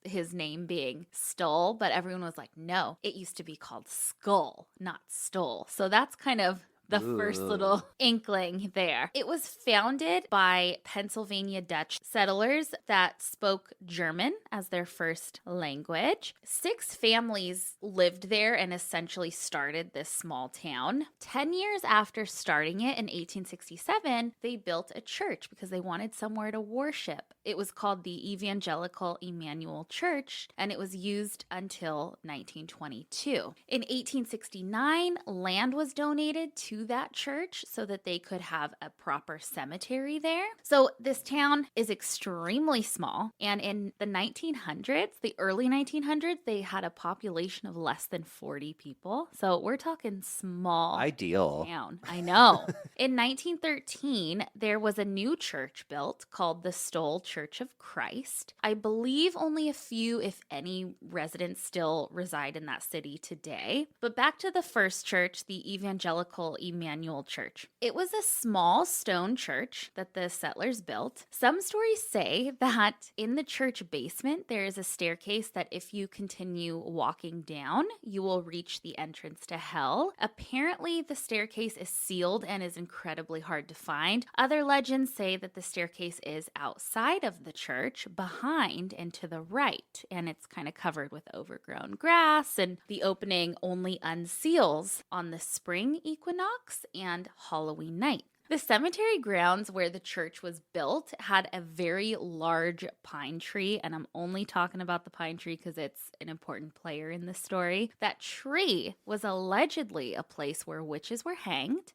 his name being Stoll, but everyone was like, no, it used to be called Skull, not Stoll. So that's kind of the first little inkling there. It was founded by Pennsylvania Dutch settlers that spoke German as their first language. 6 families lived there and essentially started this small town. 10 years after starting it in 1867, they built a church because they wanted somewhere to worship. It was called the Evangelical Emmanuel Church, and it was used until 1922. In 1869, land was donated to that church so that they could have a proper cemetery there. So this town is extremely small, and in the 1900s, the early 1900s, they had a population of less than 40 people. So we're talking small. Ideal. Town. I know. In 1913, there was a new church built called the Stoll Church of Christ. I believe only a few, if any, residents still reside in that city today. But back to the first church, the Evangelical Emmanuel Church. It was a small stone church that the settlers built. Some stories say that in the church basement, there is a staircase that if you continue walking down, you will reach the entrance to hell. Apparently, the staircase is sealed and is incredibly hard to find. Other legends say that the staircase is outside of the church, behind and to the right, and it's kind of covered with overgrown grass, and the opening only unseals on the spring equinox and Halloween night. The cemetery grounds where the church was built had a very large pine tree, and I'm only talking about the pine tree because it's an important player in the story. That tree was allegedly a place where witches were hanged,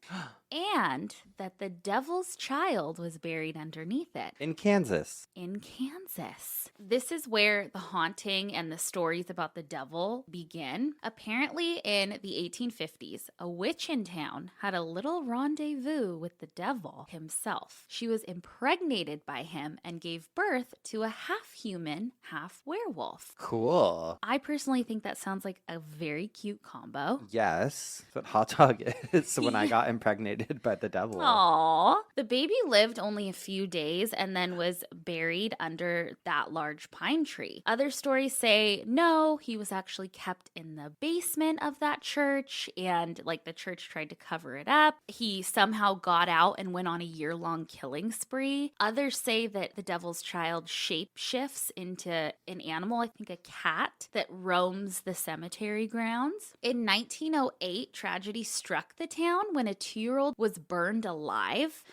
and that the devil's child was buried underneath it. In Kansas. In Kansas. This is where the haunting and the stories about the devil begin. Apparently, in the 1850s, a witch in town had a little rendezvous with the the devil himself. She was impregnated by him and gave birth to a half-human, half-werewolf. Cool. I personally think that sounds like a very cute combo. Yes, that's what hot dog is when I got impregnated by the devil. Aww. The baby lived only a few days and then was buried under that large pine tree. Other stories say no, he was actually kept in the basement of that church, and like the church tried to cover it up. He somehow got out and went on a year-long killing spree. Others say that the devil's child shape shifts into an animal, I think a cat, that roams the cemetery grounds. In 1908, tragedy struck the town when a 2-year-old was burned alive.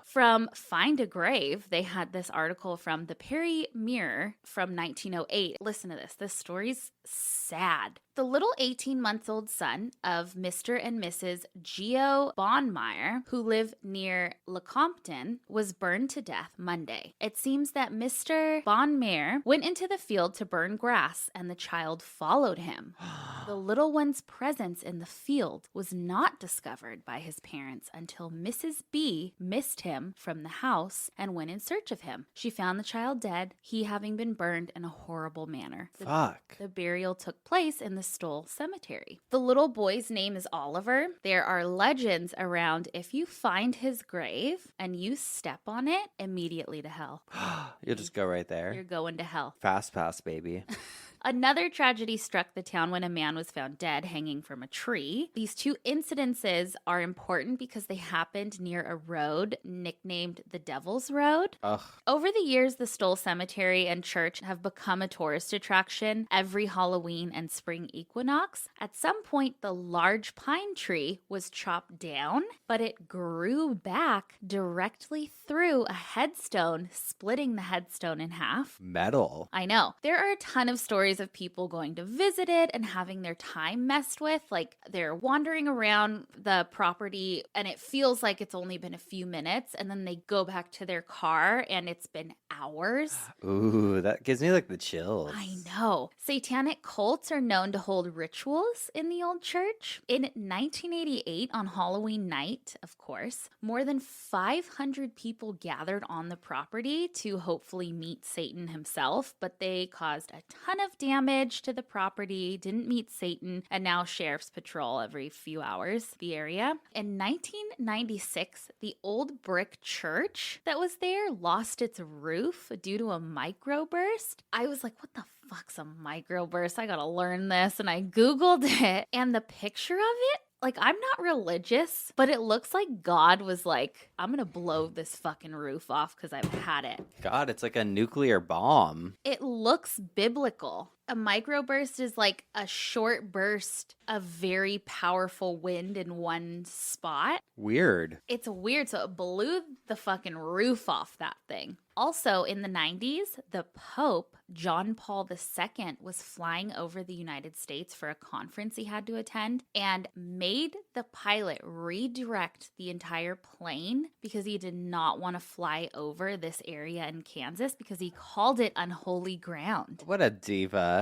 From Find a Grave, they had this article from the Perry Mirror from 1908. Listen to this. This story's sad. The little 18-month-old son of Mr. and Mrs. Geo Bonmeyer, who live near Lecompton, was burned to death Monday. It seems that Mr. Bonmeyer went into the field to burn grass, and the child followed him. The little one's presence in the field was not discovered by his parents until Mrs. B missed him from the house and went in search of him. She found the child dead, he having been burned in a horrible manner. Fuck. The burial took place in the Stoll Cemetery. The little boy's name is Oliver. There are legends around if you find his grave and you step on it, immediately to hell. You'll just go right there. You're going to hell. Fast pass, baby. Another tragedy struck the town when a man was found dead hanging from a tree. These two incidences are important because they happened near a road nicknamed the Devil's Road. Ugh. Over the years, the Stoll Cemetery and church have become a tourist attraction every Halloween and spring equinox. At some point, the large pine tree was chopped down, but it grew back directly through a headstone, splitting the headstone in half. Metal. I know. There are a ton of stories of people going to visit it and having their time messed with. Like they're wandering around the property and it feels like it's only been a few minutes, and then they go back to their car and it's been hours. Ooh, that gives me like the chills. I know. Satanic cults are known to hold rituals in the old church. In 1988, on Halloween night, of course, more than 500 people gathered on the property to hopefully meet Satan himself, but they caused a ton of damage to the property, didn't meet Satan, and now sheriffs patrol every few hours the area. In 1996, the old brick church that was there lost its roof due to a microburst. I was like, what the fuck's a microburst? I gotta learn this. And I Googled it, and the picture of it, like, I'm not religious, but it looks like God was like, I'm gonna blow this fucking roof off because I've had it. God, it's like a nuclear bomb. It looks biblical. A microburst is like a short burst of very powerful wind in one spot. Weird. It's weird. So it blew the fucking roof off that thing. Also, in the 90s, the Pope, John Paul II, was flying over the United States for a conference he had to attend and made the pilot redirect the entire plane because he did not want to fly over this area in Kansas because he called it unholy ground. What a diva.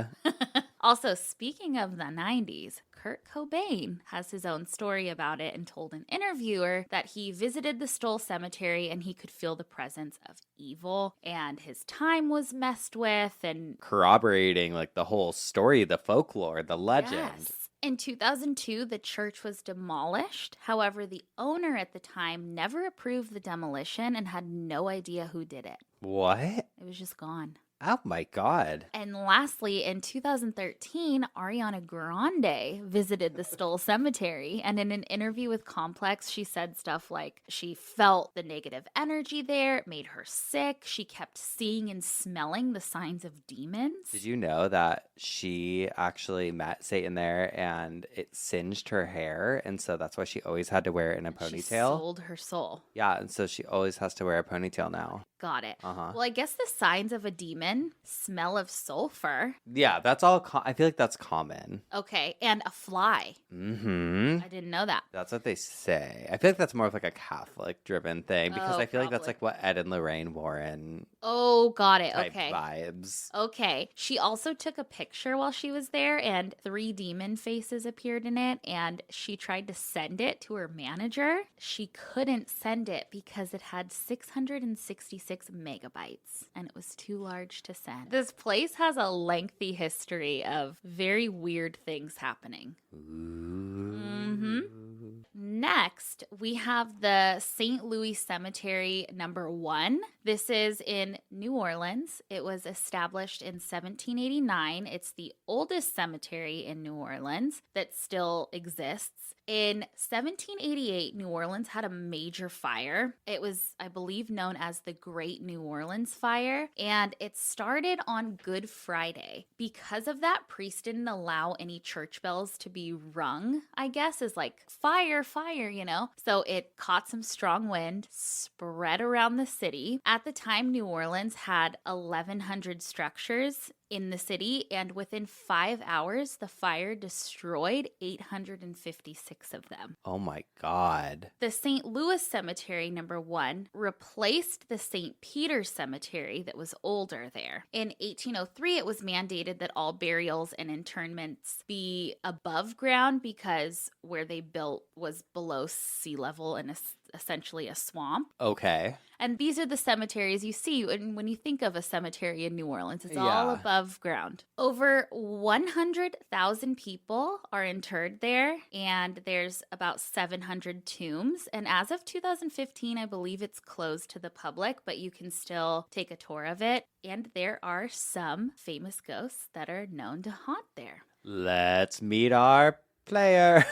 Also, speaking of the 90s, Kurt Cobain has his own story about it and told an interviewer that he visited the Stoll Cemetery and he could feel the presence of evil and his time was messed with, and corroborating like the whole story, the folklore, the legend. Yes. In 2002, the church was demolished. However, the owner at the time never approved the demolition and had no idea who did it. What? It was just gone. Oh my God. And lastly, in 2013, Ariana Grande visited the Stoll Cemetery. And in an interview with Complex, she said stuff like she felt the negative energy there. It made her sick. She kept seeing and smelling the signs of demons. Did you know that she actually met Satan there and it singed her hair? And so that's why she always had to wear it in a ponytail. She sold her soul. Yeah, and so she always has to wear a ponytail now. Got it. Uh-huh. Well, I guess the signs of a demon: smell of sulfur. Yeah, that's all. I feel like that's common. Okay, and a fly. Mm-hmm. I didn't know that. That's what they say. I feel like that's more of like a Catholic-driven thing because Oh, I feel like that's probably. like what Ed and Lorraine Warren Oh, got it. type Okay. vibes. Okay. She also took a picture while she was there, and 3 demon faces appeared in it, and she tried to send it to her manager. She couldn't send it because it had 666 megabytes, and it was too large to send. This place has a lengthy history of very weird things happening. Mm-hmm. Next, we have the St. Louis Cemetery number 1. This is in New Orleans. It was established in 1789. It's the oldest cemetery in New Orleans that still exists. In 1788, New Orleans had a major fire. It was, I believe, known as the Great New Orleans Fire, and it started on Good Friday. Because of that, priests didn't allow any church bells to be rung, I guess, as like fire, fire, you know? So it caught some strong wind, spread around the city. At the time, New Orleans had 1,100 structures in the city, and within 5 hours, the fire destroyed 856 of them. Oh my God. The St. Louis Cemetery number 1 replaced the St. Peter's Cemetery that was older there. In 1803, it was mandated that all burials and interments be above ground because where they built was below sea level and essentially a swamp. Okay. And these are the cemeteries you see when you think of a cemetery in New Orleans. It's all above ground. Over 100,000 people are interred there, and there's about 700 tombs. And as of 2015, I believe it's closed to the public, but you can still take a tour of it. And there are some famous ghosts that are known to haunt there. Let's meet our players.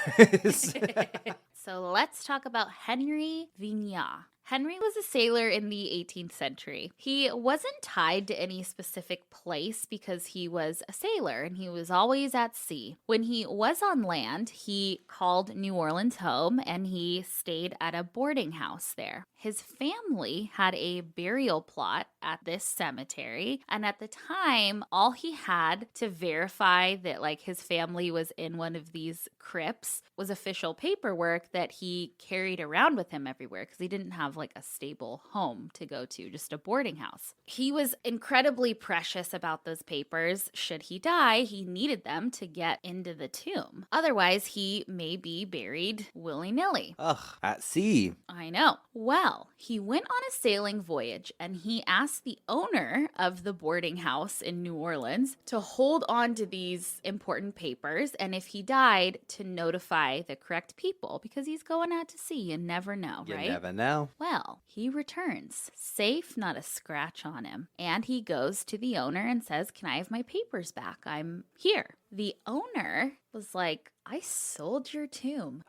So let's talk about Henry Vignat. Henry was a sailor in the 18th century. He wasn't tied to any specific place because he was a sailor and he was always at sea. When he was on land, he called New Orleans home and he stayed at a boarding house there. His family had a burial plot at this cemetery, and at the time, all he had to verify that like his family was in one of these crypts was official paperwork that he carried around with him everywhere because he didn't have like a stable home to go to, just a boarding house. He was incredibly precious about those papers. Should he die, he needed them to get into the tomb. Otherwise, he may be buried willy-nilly. Ugh, at sea. I know. Well, he went on a sailing voyage and he asked the owner of the boarding house in New Orleans to hold on to these important papers, and if he died, to notify the correct people because he's going out to sea. You never know, right? You never know. Well, he returns, safe, not a scratch on him. And he goes to the owner and says, "Can I have my papers back? I'm here." The owner was like, "I sold your tomb."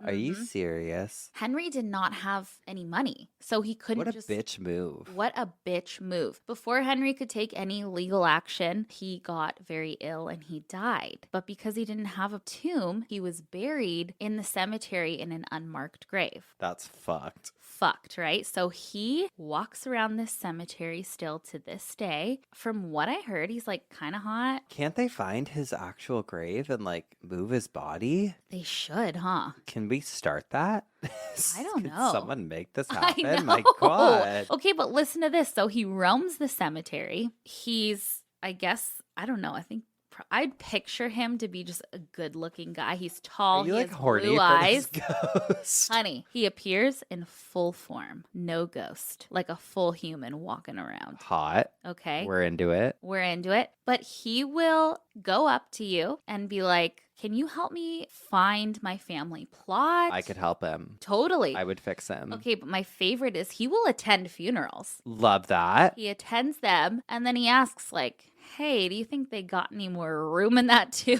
Are you serious? Henry did not have any money, so he couldn't What a bitch move. What a bitch move. Before Henry could take any legal action, he got very ill and he died. But because he didn't have a tomb, he was buried in the cemetery in an unmarked grave. That's fucked. Fucked, right? So he walks around this cemetery still to this day. From what I heard, he's like kind of hot. Can't they find his actual grave and like move his body? They should, huh? Can we start that? I don't Can know. someone make this I know. happen? My God. Okay, but listen to this. So he roams the cemetery. He's, I guess, I don't know. I think I'd picture him to be just a good-looking guy. He's tall. Are you he like has horny blue for eyes. this ghost? Honey, he appears in full form, no ghost, like a full human walking around. Hot. Okay, We're into it. we're into it. But he will go up to you and be like, "Can you help me find my family plot?" I could help him. Totally. I would fix him. Okay, but my favorite is he will attend funerals. Love that. He attends them, and then he asks, like, "Hey, do you think they got any more room in that tomb?"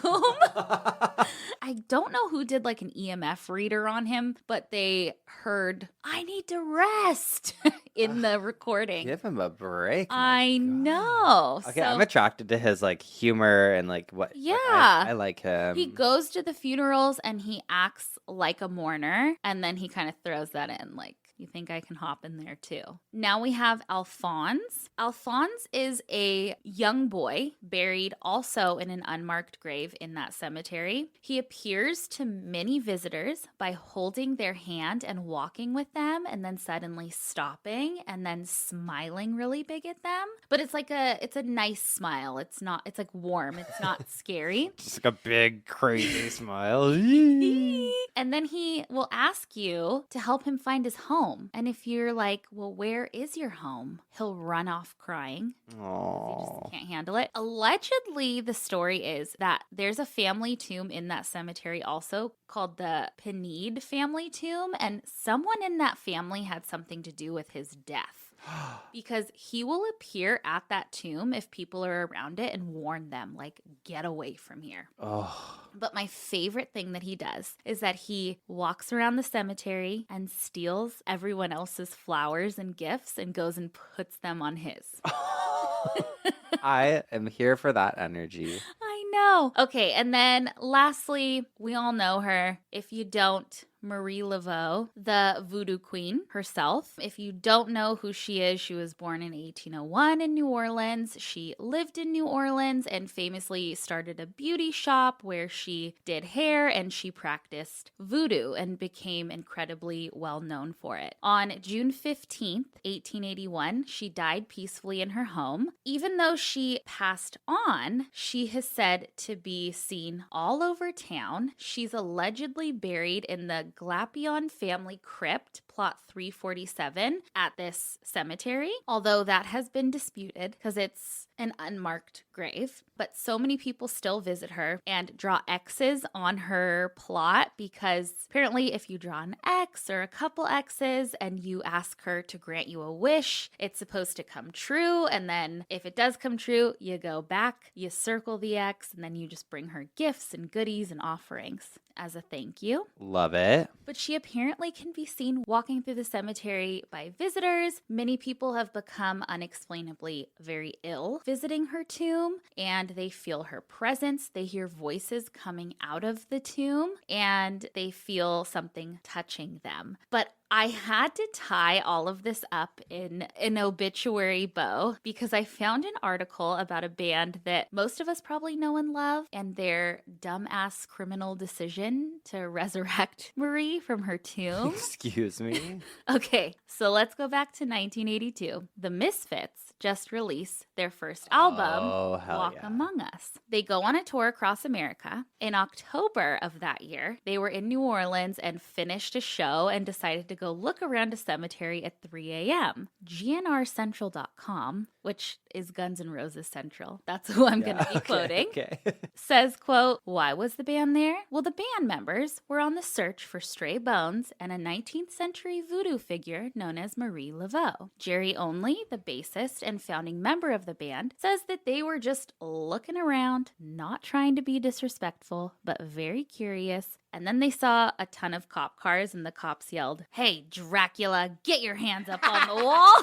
I don't know who did like an EMF reader on him, but they heard, "I need to rest," in the recording. Give him a break. I know. Okay, So I'm attracted to his like humor and like what. Yeah. I like him. he goes to the funerals and he acts like a mourner, and then he kind of throws that in, like, You think I can hop in there too? Now we have Alphonse. Alphonse is a young boy buried also in an unmarked grave in that cemetery. He appears to many visitors by holding their hand and walking with them and then suddenly stopping and then smiling really big at them. But it's a nice smile. It's like warm. It's not scary. Just like a big crazy smile. And then he will ask you to help him find his home. And if you're like, well, where is your home? He'll run off crying. He just can't handle it. Allegedly, the story is that there's a family tomb in that cemetery also called the Pinede family tomb. And someone in that family had something to do with his death. Because he will appear at that tomb if people are around it and warn them, like, get away from here. But my favorite thing that he does is that he walks around the cemetery and steals everyone else's flowers and gifts and goes and puts them on his. I am here for that energy. I know. Okay, and then lastly, we all know her. If you don't, Marie Laveau, the voodoo queen herself. If you don't know who she is, she was born in 1801 in New Orleans. She lived in New Orleans and famously started a beauty shop where she did hair and she practiced voodoo and became incredibly well known for it. On June 15th, 1881, she died peacefully in her home. Even though she passed on, she has said to be seen all over town. She's allegedly buried in the Glapion family crypt, plot 347, at this cemetery, although that has been disputed because it's an unmarked grave. But so many people still visit her and draw X's on her plot because apparently if you draw an X or a couple X's and you ask her to grant you a wish, it's supposed to come true. And then if it does come true, you go back, you circle the X, and then you just bring her gifts and goodies and offerings as a thank you. Love it. But she apparently can be seen walking through the cemetery by visitors. Many people have become unexplainably very ill visiting her tomb, and they feel her presence. They hear voices coming out of the tomb, and they feel something touching them. But I had to tie all of this up in an obituary bow because I found an article about a band that most of us probably know and love and their dumb.ass criminal decision to resurrect Marie from her tomb. Excuse me? Okay, so let's go back to 1982. The Misfits just released their first album, Walk Among Us. They go on a tour across America. In October of that year, they were in New Orleans and finished a show and decided to go look around a cemetery at 3 a.m. GNRCentral.com, which is Guns N' Roses Central, that's who I'm going to be quoting, says, quote, why was the band there? Well, the band members were on the search for stray bones and a 19th century voodoo figure known as Marie Laveau. Jerry Only, the bassist and founding member of the band, says that they were just looking around, not trying to be disrespectful, but very curious. And then they saw a ton of cop cars and the cops yelled, hey, Dracula, get your hands up on the wall.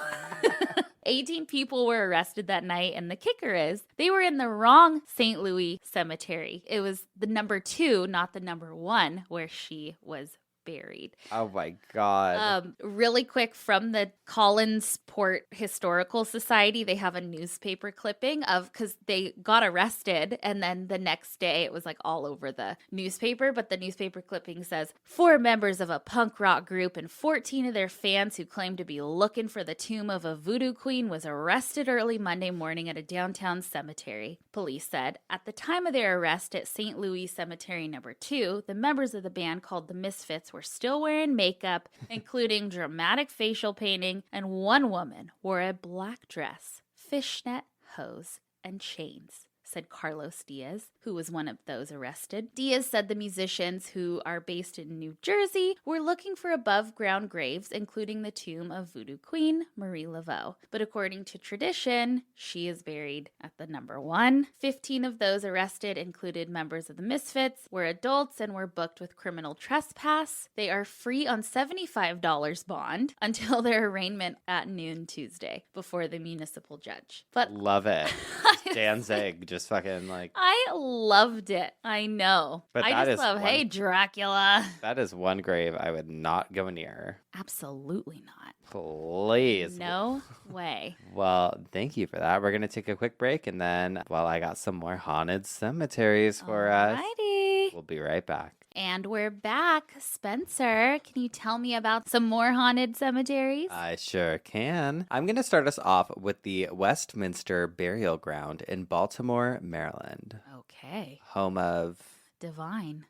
18 people were arrested that night, and the kicker is they were in the wrong St. Louis cemetery. It was the number 2, not the number 1, where she was buried. Oh my God. Really quick, from the Collinsport Historical Society, they have a newspaper clipping of, because they got arrested and then the next day it was like all over the newspaper, but the newspaper clipping says 4 members of a punk rock group and 14 of their fans who claimed to be looking for the tomb of a voodoo queen was arrested early Monday morning at a downtown cemetery, police said. At the time of their arrest at St. Louis Cemetery number 2, the members of the band called the Misfits were still wearing makeup, including dramatic facial painting, and one woman wore a black dress, fishnet hose, and chains, said Carlos Diaz, who was one of those arrested. Diaz said the musicians, who are based in New Jersey, were looking for above-ground graves, including the tomb of voodoo queen Marie Laveau. But according to tradition, she is buried at the number 1. 15 of those arrested included members of the Misfits, were adults, and were booked with criminal trespass. They are free on $75 bond until their arraignment at noon Tuesday before the municipal judge. But love it. Danzig just just fucking like. I loved it. I know. But I that just is love, hey, Dracula. That is one grave I would not go near. Absolutely not. Please. No way. Well, thank you for that. We're going to take a quick break, and then, well, I got some more haunted cemeteries for us. Alrighty. We'll be right back. And we're back. Spencer, can you tell me about some more haunted cemeteries? I sure can. I'm going to start us off with the Westminster Burial Ground in Baltimore, Maryland. Okay. Home of Divine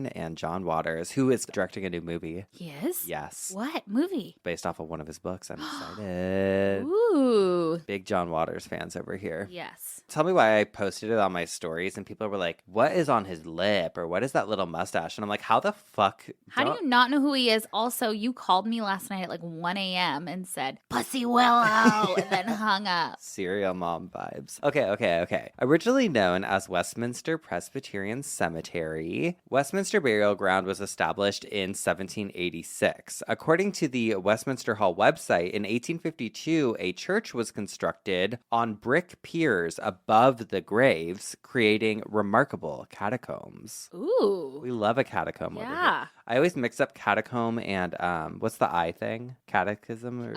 and John Waters, who is directing a new movie. He is? Yes. What movie? Based off of one of his books. I'm excited. Ooh. Big John Waters fans over here. Yes. Tell me why I posted it on my stories and people were like, what is on his lip? Or what is that little mustache? And I'm like, how the fuck? How do you not know who he is? Also, you called me last night at like 1 a.m. and said, Pussy Willow, and then hung up. Serial mom vibes. Okay. Originally known as Westminster Presbyterian Cemetery, Westminster Burial Ground was established in 1786. According to the Westminster Hall website, in 1852, a church was constructed on brick piers above the graves, creating remarkable catacombs. Ooh. We love a catacomb over Yeah. here. I always mix up catacomb and what's the I thing? Catechism? Or...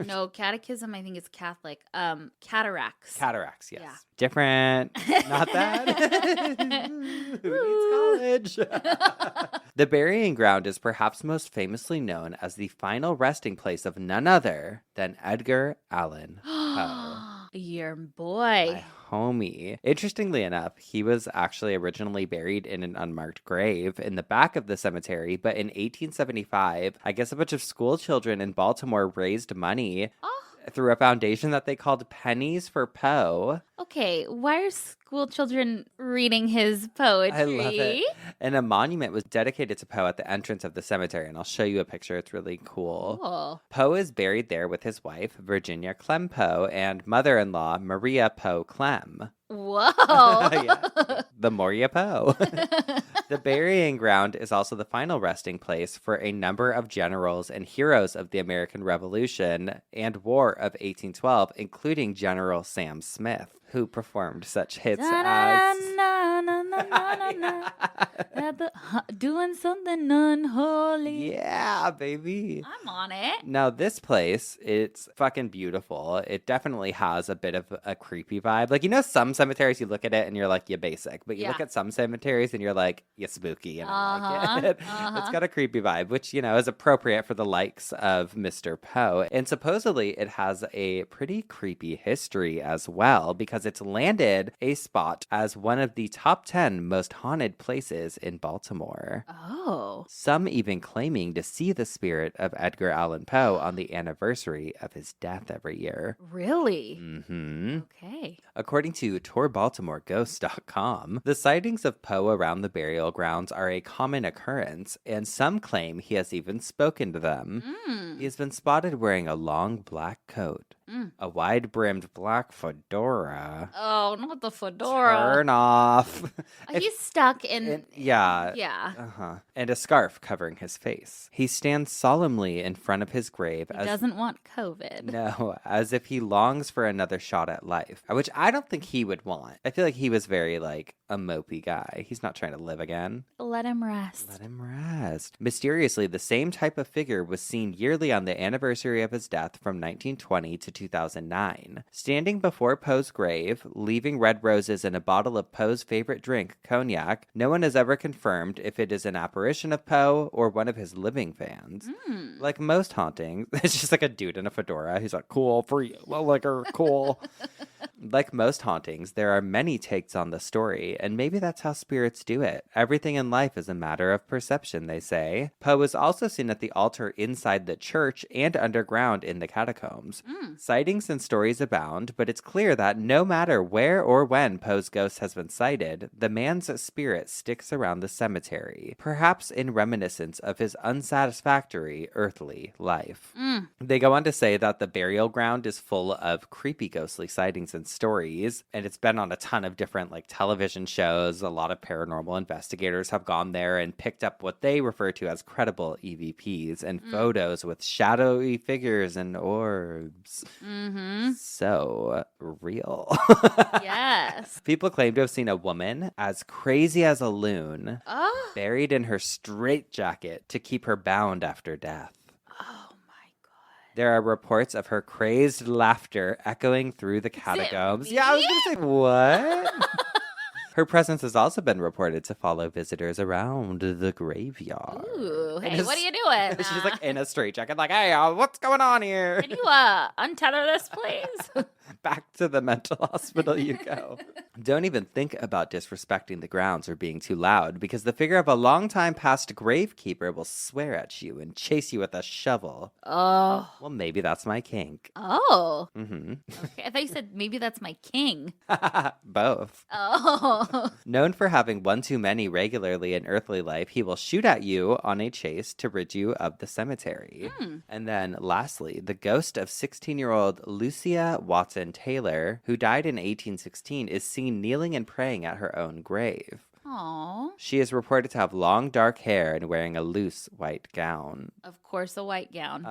No, catechism I think is Catholic. Cataracts. Cataracts, yes. Yeah. Different. Not that. Who needs college? The burying ground is perhaps most famously known as the final resting place of none other than Edgar Allan Poe. Your boy. My homie. Interestingly enough, he was actually originally buried in an unmarked grave in the back of the cemetery, but in 1875, I guess a bunch of school children in Baltimore raised money through a foundation that they called Pennies for Poe. Okay, why are school children reading his poetry? I love it. And a monument was dedicated to Poe at the entrance of the cemetery, and I'll show you a picture. It's really cool. Poe is buried there with his wife, Virginia Clem Poe, and mother-in-law, Maria Poe Clem. Whoa. Yeah. The more you Poe. The burying ground is also the final resting place for a number of generals and heroes of the American Revolution and War of 1812, including General Sam Smith, who performed such hits as... Doing something unholy. Yeah, baby. I'm on it. Now, this place, it's fucking beautiful. It definitely has a bit of a creepy vibe. Like, you know, some cemeteries, you look at it and you're like, you're basic. But you look at some cemeteries and you're like, you're spooky. And I like it. It's got a creepy vibe, which, you know, is appropriate for the likes of Mr. Poe. And supposedly, it has a pretty creepy history as well, because it's landed a spot as one of the top 10 most haunted places in Baltimore. Oh. Some even claiming to see the spirit of Edgar Allan Poe on the anniversary of his death every year. Really? Mm-hmm. Okay. According to TourBaltimoreGhost.com, the sightings of Poe around the burial grounds are a common occurrence, and some claim he has even spoken to them. He has been spotted wearing a long black coat, a wide-brimmed black fedora. Oh, not the fedora. Turn off. He's stuck in... Yeah. Yeah. And a scarf covering his face. He stands solemnly in front of his grave. He doesn't want COVID. No, as if he longs for another shot at life, which I don't think he would want. I feel like he was very, like, a mopey guy. He's not trying to live again. Let him rest. Let him rest. Mysteriously, the same type of figure was seen yearly on the anniversary of his death from 1920 to 2009. Standing before Poe's grave, leaving red roses and a bottle of Poe's favorite drink, cognac, no one has ever confirmed if it is an apparition of Poe or one of his living fans. Like most hauntings, it's just like a dude in a fedora. He's like, cool, for you, like her, cool. Like most hauntings, there are many takes on the story, and maybe that's how spirits do it. Everything in life is a matter of perception, they say. Poe is also seen at the altar inside the church and underground in the catacombs. Sightings and stories abound, but it's clear that no matter where or when Poe's ghost has been sighted, the man's spirit sticks around the cemetery, perhaps in reminiscence of his unsatisfactory earthly life. They go on to say that the burial ground is full of creepy ghostly sightings and stories, and it's been on a ton of different like television shows. A lot of paranormal investigators have gone there and picked up what they refer to as credible EVPs and photos with shadowy figures and orbs. So real. Yes. People claim to have seen a woman as crazy as a loon buried in her straitjacket to keep her bound after death. Oh my God. There are reports of her crazed laughter echoing through the catacombs. Yeah, I was going to say, what? Her presence has also been reported to follow visitors around the graveyard. Ooh, hey, what are you doing? She's like in a straitjacket, like, hey, what's going on here? Can you untether this, please? Back to the mental hospital you go. Don't even think about disrespecting the grounds or being too loud, because the figure of a longtime past gravekeeper will swear at you and chase you with a shovel. Oh. Well, maybe that's my kink. Oh. Mm-hmm. Okay, I thought you said maybe that's my king. Both. Oh. Known for having one too many regularly in earthly life, he will shoot at you on a chase to rid you of the cemetery. And then lastly, the ghost of 16-year-old Lucia Watson Taylor, who died in 1816, is seen kneeling and praying at her own grave. Aww. She is reported to have long dark hair and wearing a loose white gown. Of course, a white gown.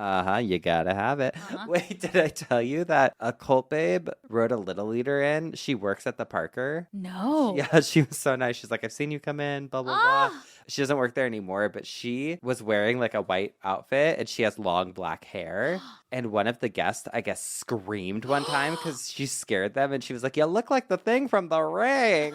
You gotta have it. Wait, did I tell you that a cult babe wrote a little leader in? She works at the Parker. No. Yeah, she was so nice. She's like, I've seen you come in, blah, blah, blah. She doesn't work there anymore, but she was wearing like a white outfit and she has long black hair. And one of the guests, I guess, screamed one time because she scared them. And she was like, you look like the thing from The Ring.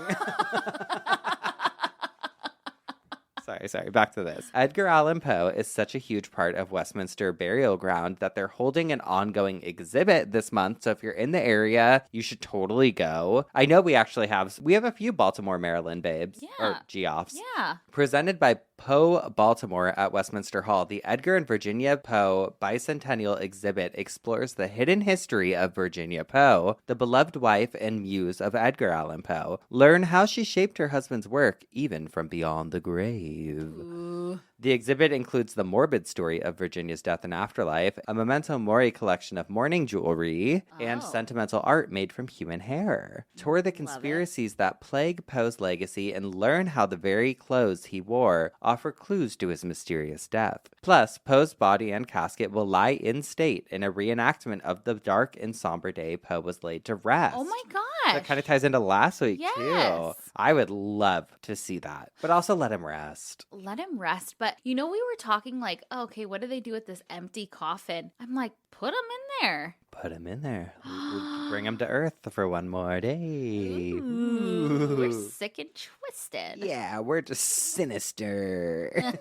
Sorry, back to this. Edgar Allan Poe is such a huge part of Westminster Burial Ground that they're holding an ongoing exhibit this month. So if you're in the area, you should totally go. I know we have a few Baltimore, Maryland babes. Yeah. Or Geoffs. Yeah. Presented by Poe Baltimore at Westminster Hall, the Edgar and Virginia Poe Bicentennial Exhibit explores the hidden history of Virginia Poe, the beloved wife and muse of Edgar Allan Poe. Learn how she shaped her husband's work, even from beyond the grave. Ooh. The exhibit includes the morbid story of Virginia's death and afterlife, a memento mori collection of mourning jewelry, and sentimental art made from human hair. Tour the conspiracies that plague Poe's legacy and learn how the very clothes he wore offer clues to his mysterious death. Plus, Poe's body and casket will lie in state in a reenactment of the dark and somber day Poe was laid to rest. Oh my gosh. That kind of ties into last week, Yes. too. I would love to see that. But also let him rest. Let him rest. But, we were talking like, okay, what do they do with this empty coffin? I'm like, put him in there. Put him in there. We'll bring him to Earth for one more day. Ooh. We're sick and twisted. Yeah, we're just sinister.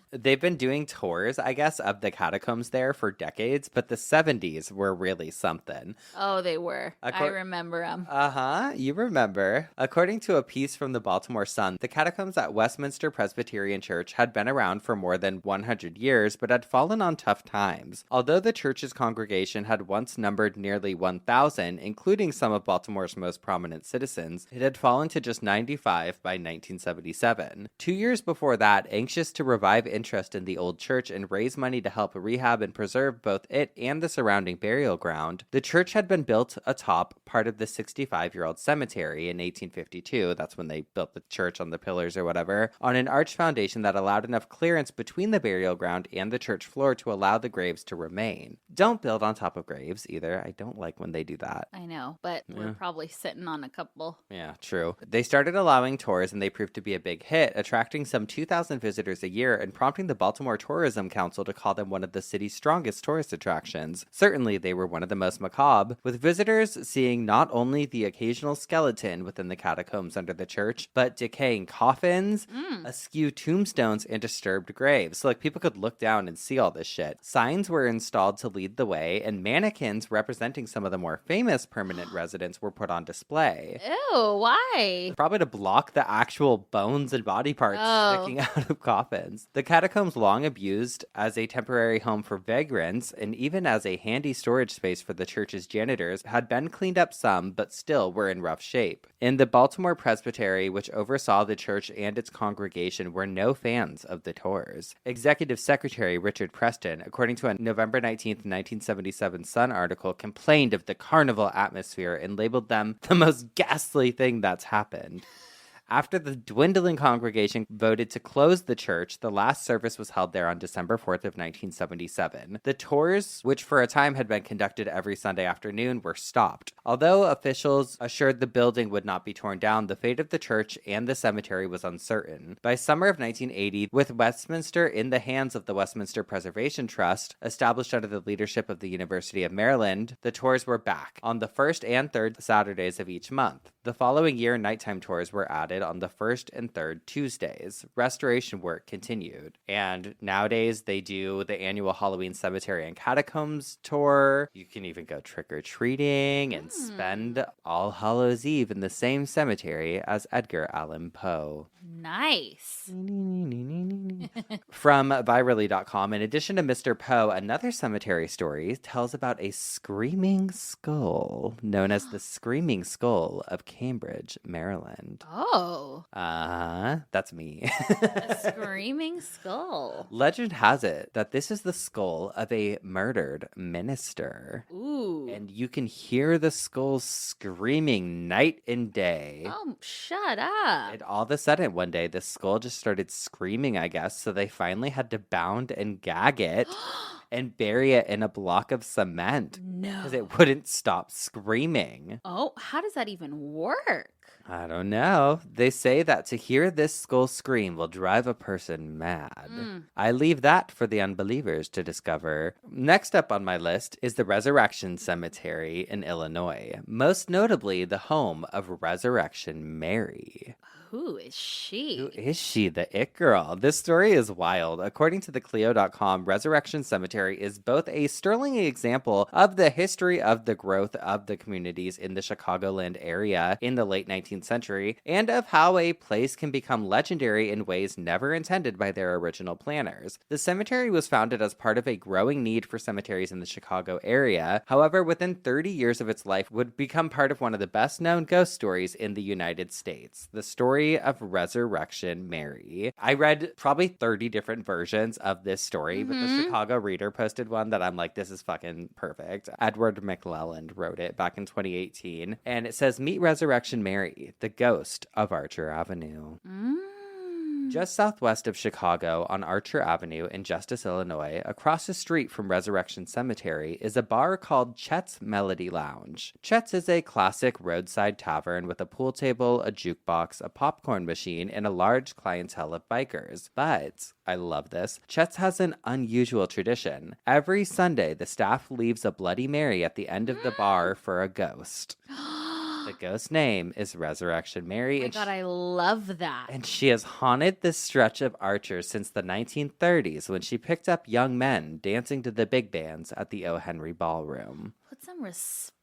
They've been doing tours, I guess, of the catacombs there for decades, but the 70s were really something. Oh, they were. I remember them. You remember. According to a piece from the Baltimore Sun, the catacombs at Westminster Presbyterian Church had been around for more than 100 years, but had fallen on tough times. Although the church's congregation had once numbered nearly 1,000, including some of Baltimore's most prominent citizens, it had fallen to just 95 by 1977. 2 years before that, anxious to revive interest in the old church and raise money to help rehab and preserve both it and the surrounding burial ground, the church had been built atop part of the 65-year-old cemetery in 1852. That's when they built the church on the pillars or whatever, on an arched foundation that allowed enough clearance between the burial ground and the church floor to allow the graves to remain. Don't build on top of graves either. I don't like when they do that. I know, but we're probably sitting on a couple. Yeah, true. They started allowing tours and they proved to be a big hit, attracting some 2,000 visitors a year and prompting the Baltimore Tourism Council to call them one of the city's strongest tourist attractions. Certainly, they were one of the most macabre, with visitors seeing not only the occasional skeleton within the catacombs under the church, but decaying coffins, askew tombstones, and disturbed graves. So, people could look down and see all this shit. Signs were installed to lead the way, and mannequins representing some of the more famous permanent residents were put on display. Ew, why? Probably to block the actual bones and body parts sticking out of coffins. The catacombs, long abused as a temporary home for vagrants and even as a handy storage space for the church's janitors, had been cleaned up some, but still were in rough shape. In the Baltimore Presbytery, which oversaw the church and its congregation, were no fans of the tours. Executive Secretary Richard Preston, according to a November 19th, 1977 Sun article complained of the carnival atmosphere and labeled them the most ghastly thing that's happened. After the dwindling congregation voted to close the church, the last service was held there on December 4th of 1977. The tours, which for a time had been conducted every Sunday afternoon, were stopped. Although officials assured the building would not be torn down, the fate of the church and the cemetery was uncertain. By summer of 1980, with Westminster in the hands of the Westminster Preservation Trust, established under the leadership of the University of Maryland, the tours were back on the first and third Saturdays of each month. The following year, nighttime tours were added on the first and third Tuesdays. Restoration work continued. And nowadays they do the annual Halloween Cemetery and Catacombs tour. You can even go trick-or-treating and spend All Hallows Eve in the same cemetery as Edgar Allan Poe. Nice. From virally.com, in addition to Mr. Poe, another cemetery story tells about a screaming skull known as the Screaming Skull of Cambridge, Maryland. Oh. That's me. A screaming skull. Legend has it that this is the skull of a murdered minister. Ooh. And you can hear the skull screaming night and day. Oh, shut up. And all of a sudden, one day, the skull just started screaming, I guess. So they finally had to bound and gag it and bury it in a block of cement. No. Because it wouldn't stop screaming. Oh, how does that even work? I don't know. They say that to hear this skull scream will drive a person mad. I leave that for the unbelievers to discover. Next up on my list is the Resurrection Cemetery in Illinois, most notably the home of Resurrection Mary. Who is she? Who is she, the it girl? This story is wild. According to the Clio.com, Resurrection Cemetery is both a sterling example of the history of the growth of the communities in the Chicagoland area in the late 19th century, and of how a place can become legendary in ways never intended by their original planners. The cemetery was founded as part of a growing need for cemeteries in the Chicago area. However, within 30 years of its life, would become part of one of the best-known ghost stories in the United States. The story of Resurrection Mary. I read probably 30 different versions of this story, but the Chicago Reader posted one that I'm like, this is fucking perfect. Edward McClelland wrote it back in 2018, and it says, "Meet Resurrection Mary, the ghost of Archer Avenue." Just southwest of Chicago on Archer Avenue in Justice, Illinois, across the street from Resurrection Cemetery, is a bar called Chet's Melody Lounge. Chet's is a classic roadside tavern with a pool table, a jukebox, a popcorn machine, and a large clientele of bikers. But, I love this, Chet's has an unusual tradition. Every Sunday, the staff leaves a Bloody Mary at the end of the bar for a ghost. The ghost's name is Resurrection Mary. Oh my God, I love that. And she has haunted this stretch of Archer since the 1930s when she picked up young men dancing to the big bands at the O. Henry Ballroom. Put some respect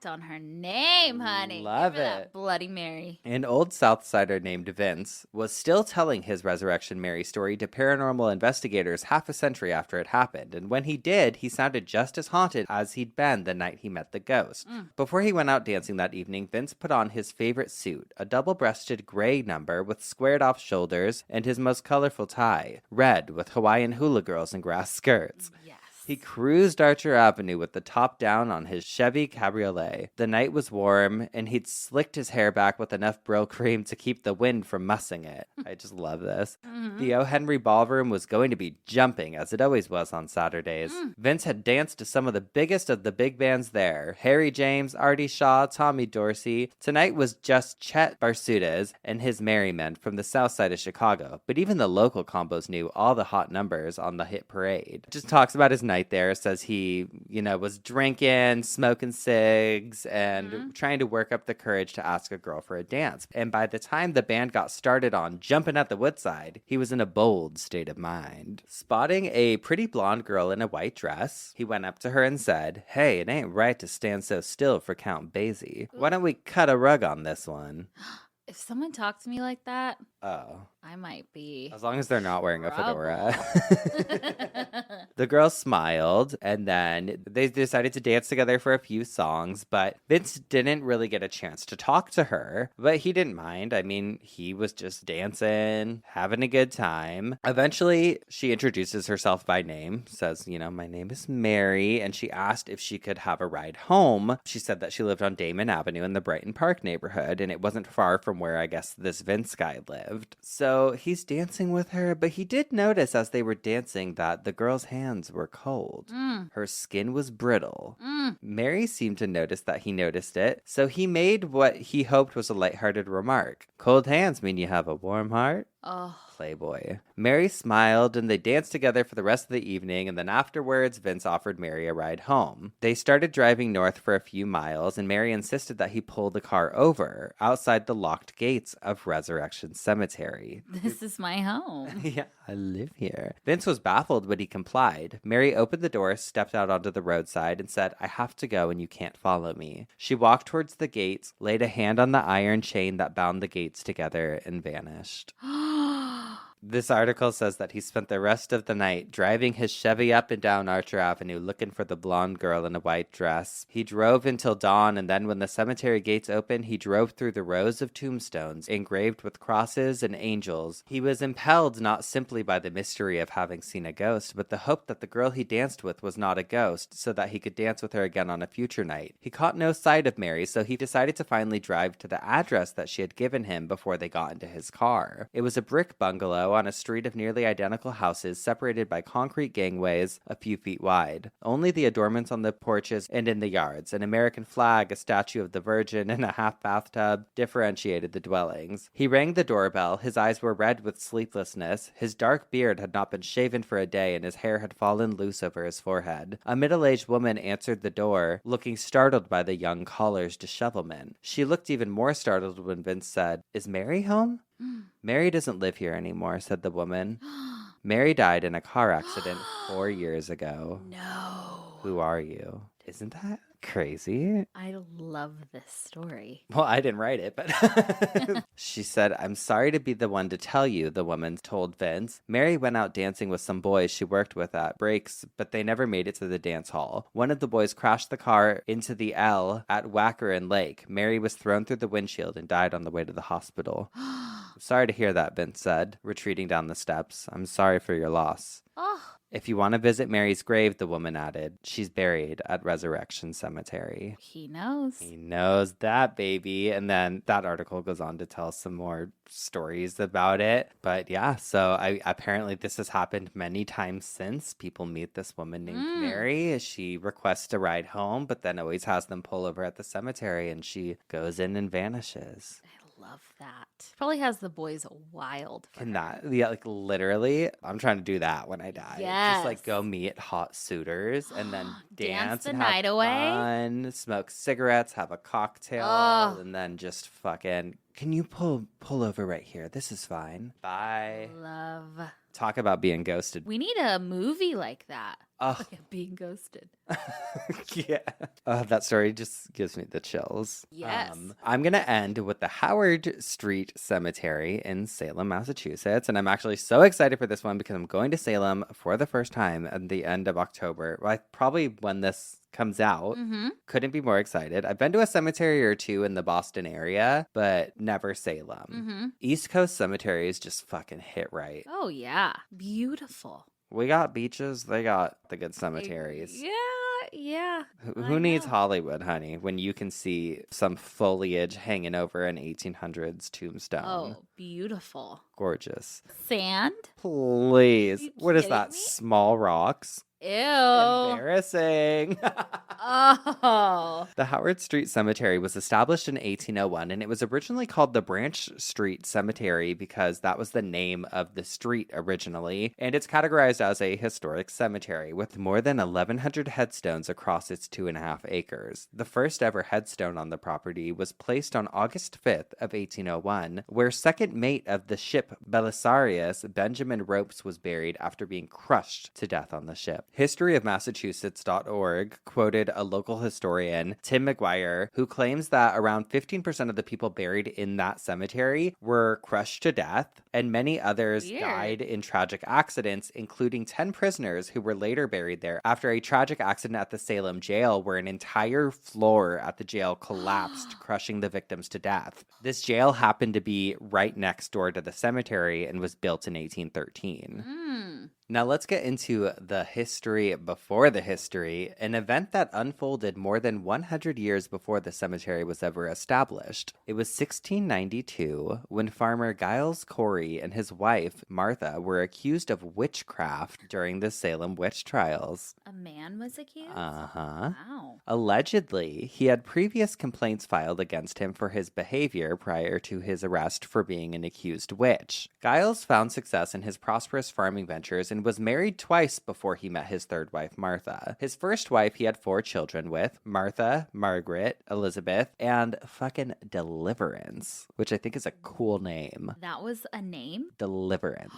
on her name, honey. Love Give her it. that Bloody Mary. An old Southsider named Vince was still telling his Resurrection Mary story to paranormal investigators half a century after it happened, and when he did, he sounded just as haunted as he'd been the night he met the ghost. Before he went out dancing that evening, Vince put on his favorite suit, a double-breasted gray number with squared-off shoulders, and his most colorful tie, red with Hawaiian hula girls and grass skirts. Yes. He cruised Archer Avenue with the top down on his Chevy Cabriolet. The night was warm, and he'd slicked his hair back with enough Brill cream to keep the wind from mussing it. I just love this. The O. Henry Ballroom was going to be jumping, as it always was on Saturdays. Vince had danced to some of the biggest of the big bands there. Harry James, Artie Shaw, Tommy Dorsey. Tonight was just Chet Barsudas and his Merry Men from the south side of Chicago, but even the local combos knew all the hot numbers on the hit parade. Just talks about his night there, says he, was drinking, smoking cigs, and trying to work up the courage to ask a girl for a dance. And by the time the band got started on Jumping at the Woodside, he was in a bold state of mind. Spotting a pretty blonde girl in a white dress, he went up to her and said, "Hey, it ain't right to stand so still for Count Basie. Why don't we cut a rug on this one?" If someone talked to me like that, Oh. I might be. As long as they're not wearing a fedora. The girls smiled, and then they decided to dance together for a few songs, but Vince didn't really get a chance to talk to her, but he didn't mind. I mean, he was just dancing, having a good time. Eventually, she introduces herself by name, says, my name is Mary, and she asked if she could have a ride home. She said that she lived on Damon Avenue in the Brighton Park neighborhood, and it wasn't far from where I guess this Vince guy lived. So he's dancing with her, but he did notice as they were dancing that the girl's hands were cold. Her skin was brittle. Mary seemed to notice that he noticed it, so he made what he hoped was a lighthearted remark. Cold hands mean you have a warm heart? Oh. Playboy. Mary smiled and they danced together for the rest of the evening, and then afterwards Vince offered Mary a ride home. They started driving north for a few miles, and Mary insisted that he pull the car over outside the locked gates of Resurrection Cemetery. This is my home. Yeah, I live here. Vince was baffled, but he complied. Mary opened the door, stepped out onto the roadside, and said, I have to go and you can't follow me. She walked towards the gates, laid a hand on the iron chain that bound the gates together, and vanished. This article says that he spent the rest of the night driving his Chevy up and down Archer Avenue looking for the blonde girl in a white dress. He drove until dawn, and then when the cemetery gates opened, he drove through the rows of tombstones engraved with crosses and angels. He was impelled not simply by the mystery of having seen a ghost, but the hope that the girl he danced with was not a ghost, so that he could dance with her again on a future night. He caught no sight of Mary, so he decided to finally drive to the address that she had given him before they got into his car. It was a brick bungalow on a street of nearly identical houses separated by concrete gangways a few feet wide. Only the adornments on the porches and in the yards, an American flag, a statue of the Virgin, and a half bathtub differentiated the dwellings. He rang the doorbell. His eyes were red with sleeplessness. His dark beard had not been shaven for a day, and his hair had fallen loose over his forehead. A middle-aged woman answered the door, looking startled by the young caller's dishevelment. She looked even more startled when Vince said, Is Mary home? Mary doesn't live here anymore, said the woman. Mary died in a car accident 4 years ago. No. Who are you? Isn't that crazy? I love this story. Well, I didn't write it, but she said, I'm sorry to be the one to tell you, the woman told Vince. Mary went out dancing with some boys she worked with at breaks, but they never made it to the dance hall. One of the boys crashed the car into the L at Wackerin Lake. Mary was thrown through the windshield and died on the way to the hospital. Sorry to hear that, Vince said, retreating down the steps. I'm sorry for your loss. Oh. If you want to visit Mary's grave, the woman added, she's buried at Resurrection Cemetery. He knows. He knows that, baby. And then that article goes on to tell some more stories about it. But yeah, so apparently this has happened many times since. People meet this woman named Mary. She requests a ride home, but then always has them pull over at the cemetery, and she goes in and vanishes. Love that. Probably has the boys wild. Can that, yeah, like literally, I'm trying to do that when I die. Yes. Just like go meet hot suitors and then dance the and night have away. fun, smoke cigarettes, have a cocktail, and then just fucking, can you pull over right here? This is fine. Bye. Love. Talk about being ghosted. We need a movie like that. Oh. Like being ghosted. Yeah. That story just gives me the chills. Yes. I'm going to end with the Howard Street Cemetery in Salem, Massachusetts. And I'm actually so excited for this one because I'm going to Salem for the first time at the end of October. Well, probably when this comes out. Couldn't be more excited. I've been to a cemetery or two in the Boston area, but never Salem. East Coast cemeteries just fucking hit right. Oh, yeah. Beautiful. We got beaches. They got the good cemeteries. Yeah. Who needs Hollywood, honey, when you can see some foliage hanging over an 1800s tombstone? Oh, beautiful. Gorgeous. Sand? Please. What is that? Me? Small rocks? Ew. Embarrassing. Oh. The Howard Street Cemetery was established in 1801, and it was originally called the Branch Street Cemetery because that was the name of the street originally, and it's categorized as a historic cemetery with more than 1,100 headstones across its 2.5 acres. The first ever headstone on the property was placed on August 5th of 1801, where second mate of the ship Belisarius, Benjamin Ropes, was buried after being crushed to death on the ship. HistoryofMassachusetts.org quoted a local historian, Tim McGuire, who claims that around 15% of the people buried in that cemetery were crushed to death, and many others died in tragic accidents, including 10 prisoners who were later buried there after a tragic accident at the Salem jail where an entire floor at the jail collapsed, crushing the victims to death. This jail happened to be right next door to the cemetery and was built in 1813. Now let's get into the history before the history, an event that unfolded more than 100 years before the cemetery was ever established. It was 1692 when farmer Giles Corey and his wife, Martha, were accused of witchcraft during the Salem witch trials. A man was accused? Uh-huh. Wow. Allegedly, he had previous complaints filed against him for his behavior prior to his arrest for being an accused witch. Giles found success in his prosperous farming ventures and was married twice before he met his third wife, Martha. His first wife he had 4 children with, Martha, Margaret, Elizabeth, and fucking Deliverance, which I think is a cool name. That was a name? Deliverance.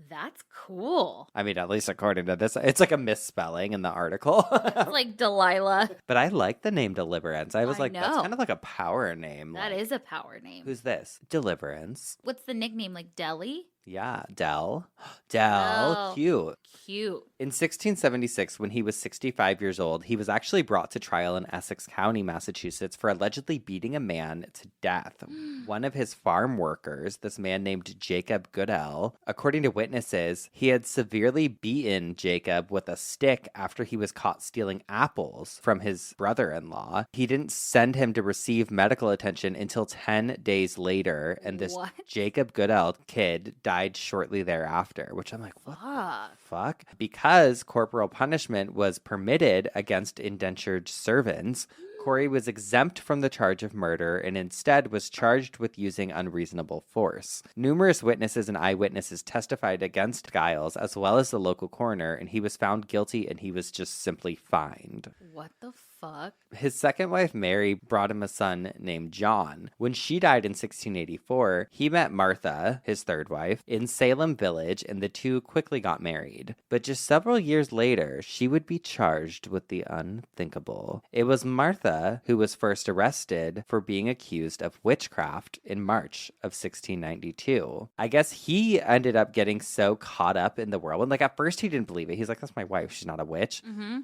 That's cool. I mean, at least according to this, it's like a misspelling in the article. It's like Delilah. But I like the name Deliverance. I was like, that's know. kind of like a power name. That is a power name. Who's this? Deliverance. What's the nickname? Like Deli? Yeah, Del. Del. Oh. Cute. Cute. In 1676, when he was 65 years old, he was actually brought to trial in Essex County, Massachusetts, for allegedly beating a man to death. One of his farm workers, this man named Jacob Goodell, according to witnesses, he had severely beaten Jacob with a stick after he was caught stealing apples from his brother-in-law. He didn't send him to receive medical attention until 10 days later, and this Jacob Goodell kid died shortly thereafter, which I'm like, what the fuck? Because corporal punishment was permitted against indentured servants, Corey was exempt from the charge of murder and instead was charged with using unreasonable force. Numerous witnesses and eyewitnesses testified against Giles, as well as the local coroner, and he was found guilty and he was just simply fined. What the fuck? His second wife, Mary, brought him a son named John. When she died in 1684, he met Martha, his third wife, in Salem Village, and the two quickly got married. But just several years later, she would be charged with the unthinkable. It was Martha who was first arrested for being accused of witchcraft in March of 1692. I guess he ended up getting so caught up in the whirlwind. Like, at first he didn't believe it. He's like, that's my wife. She's not a witch.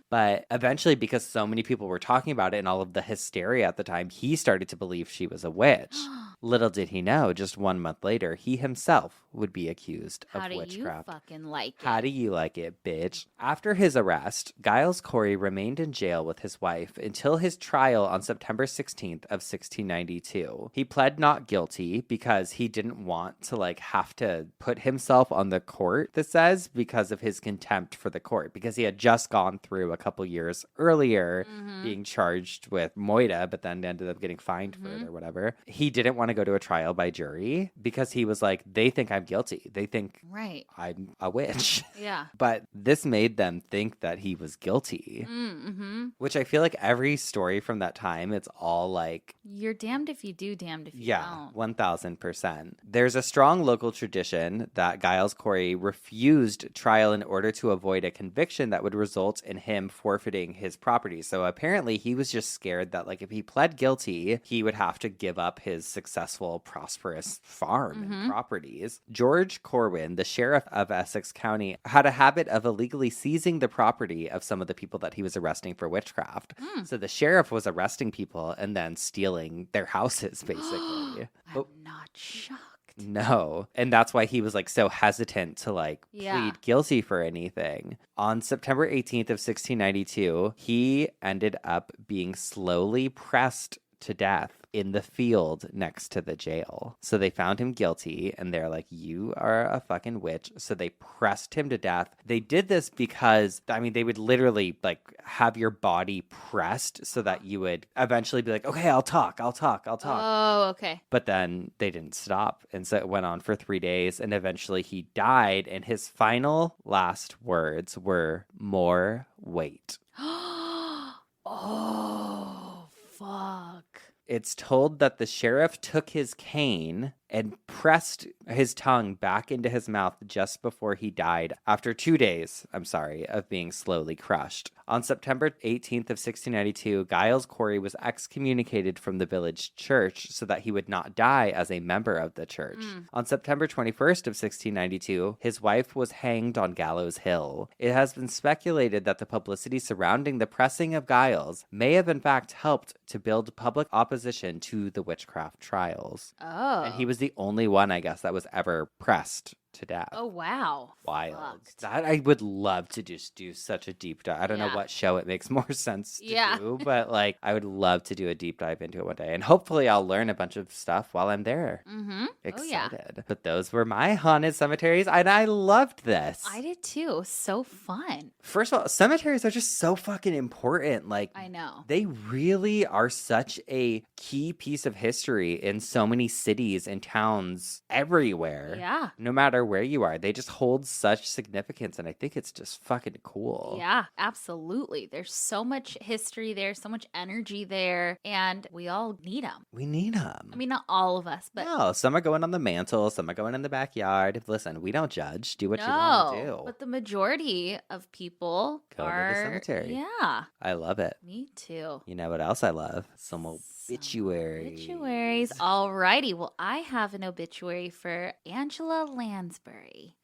But eventually, because so many people were talking about it and all of the hysteria at the time, he started to believe she was a witch. Little did he know, just 1 month later, he himself would be accused of witchcraft. How do you fucking like it? How do you like it, bitch? After his arrest, Giles Corey remained in jail with his wife until his trial on September 16th of 1692. He pled not guilty because he didn't want to have to put himself on the court, this says, because of his contempt for the court, because he had just gone through a couple years earlier being charged with moida, but then ended up getting fined for it or whatever. He didn't want to go to a trial by jury because he was like, they think I'm guilty. They think I'm a witch. Yeah. But this made them think that he was guilty, which I feel like every story from that time, it's all like, you're damned if you do, damned if you don't. 1000%. There's a strong local tradition that Giles Corey refused trial in order to avoid a conviction that would result in him forfeiting his property. So apparently he was just scared that if he pled guilty, he would have to give up his successful, prosperous farm and properties. George Corwin, the sheriff of Essex County, had a habit of illegally seizing the property of some of the people that he was arresting for witchcraft. So the sheriff was arresting people and then stealing their houses, basically. I'm not shocked. No. And that's why he was so hesitant to plead guilty for anything. On September 18th of 1692, he ended up being slowly pressed to death in the field next to the jail. So they found him guilty and they're like, you are a fucking witch. So they pressed him to death. They did this because, they would literally have your body pressed so that you would eventually be like, okay, I'll talk. Oh, okay. But then they didn't stop. And so it went on for 3 days and eventually he died. And his final last words were, more weight. Oh, fuck. It's told that the sheriff took his cane and pressed his tongue back into his mouth just before he died after 2 days, of being slowly crushed. On September 18th of 1692, Giles Corey was excommunicated from the village church so that he would not die as a member of the church. On September 21st of 1692, his wife was hanged on Gallows Hill. It has been speculated that the publicity surrounding the pressing of Giles may have in fact helped to build public opposition to the witchcraft trials. Oh. And he was the only one, I guess, that was ever pressed to death. Oh, wow. Wild. Fucked. That I would love to just do such a deep dive. I don't know what show it makes more sense to do, but like I would love to do a deep dive into it one day. And hopefully I'll learn a bunch of stuff while I'm there. Mm-hmm. Excited. But those were my haunted cemeteries, and I loved this. I did too. So fun. First of all, cemeteries are just so fucking important. Like, I know. They really are such a key piece of history in so many cities and towns everywhere. Yeah. No matter where you are, they just hold such significance, and I think it's just fucking cool. Yeah, absolutely. There's so much history there, so much energy there, and we all need them. We need them. I mean, not all of us, but no, some are going on the mantle, some are going in the backyard. Listen, we don't judge. Do what you want to do. But the majority of people go to the cemetery. Yeah. I love it. Me too. You know what else I love? Some obituaries. Obituaries. Alrighty. Well, I have an obituary for Angela Lansbury.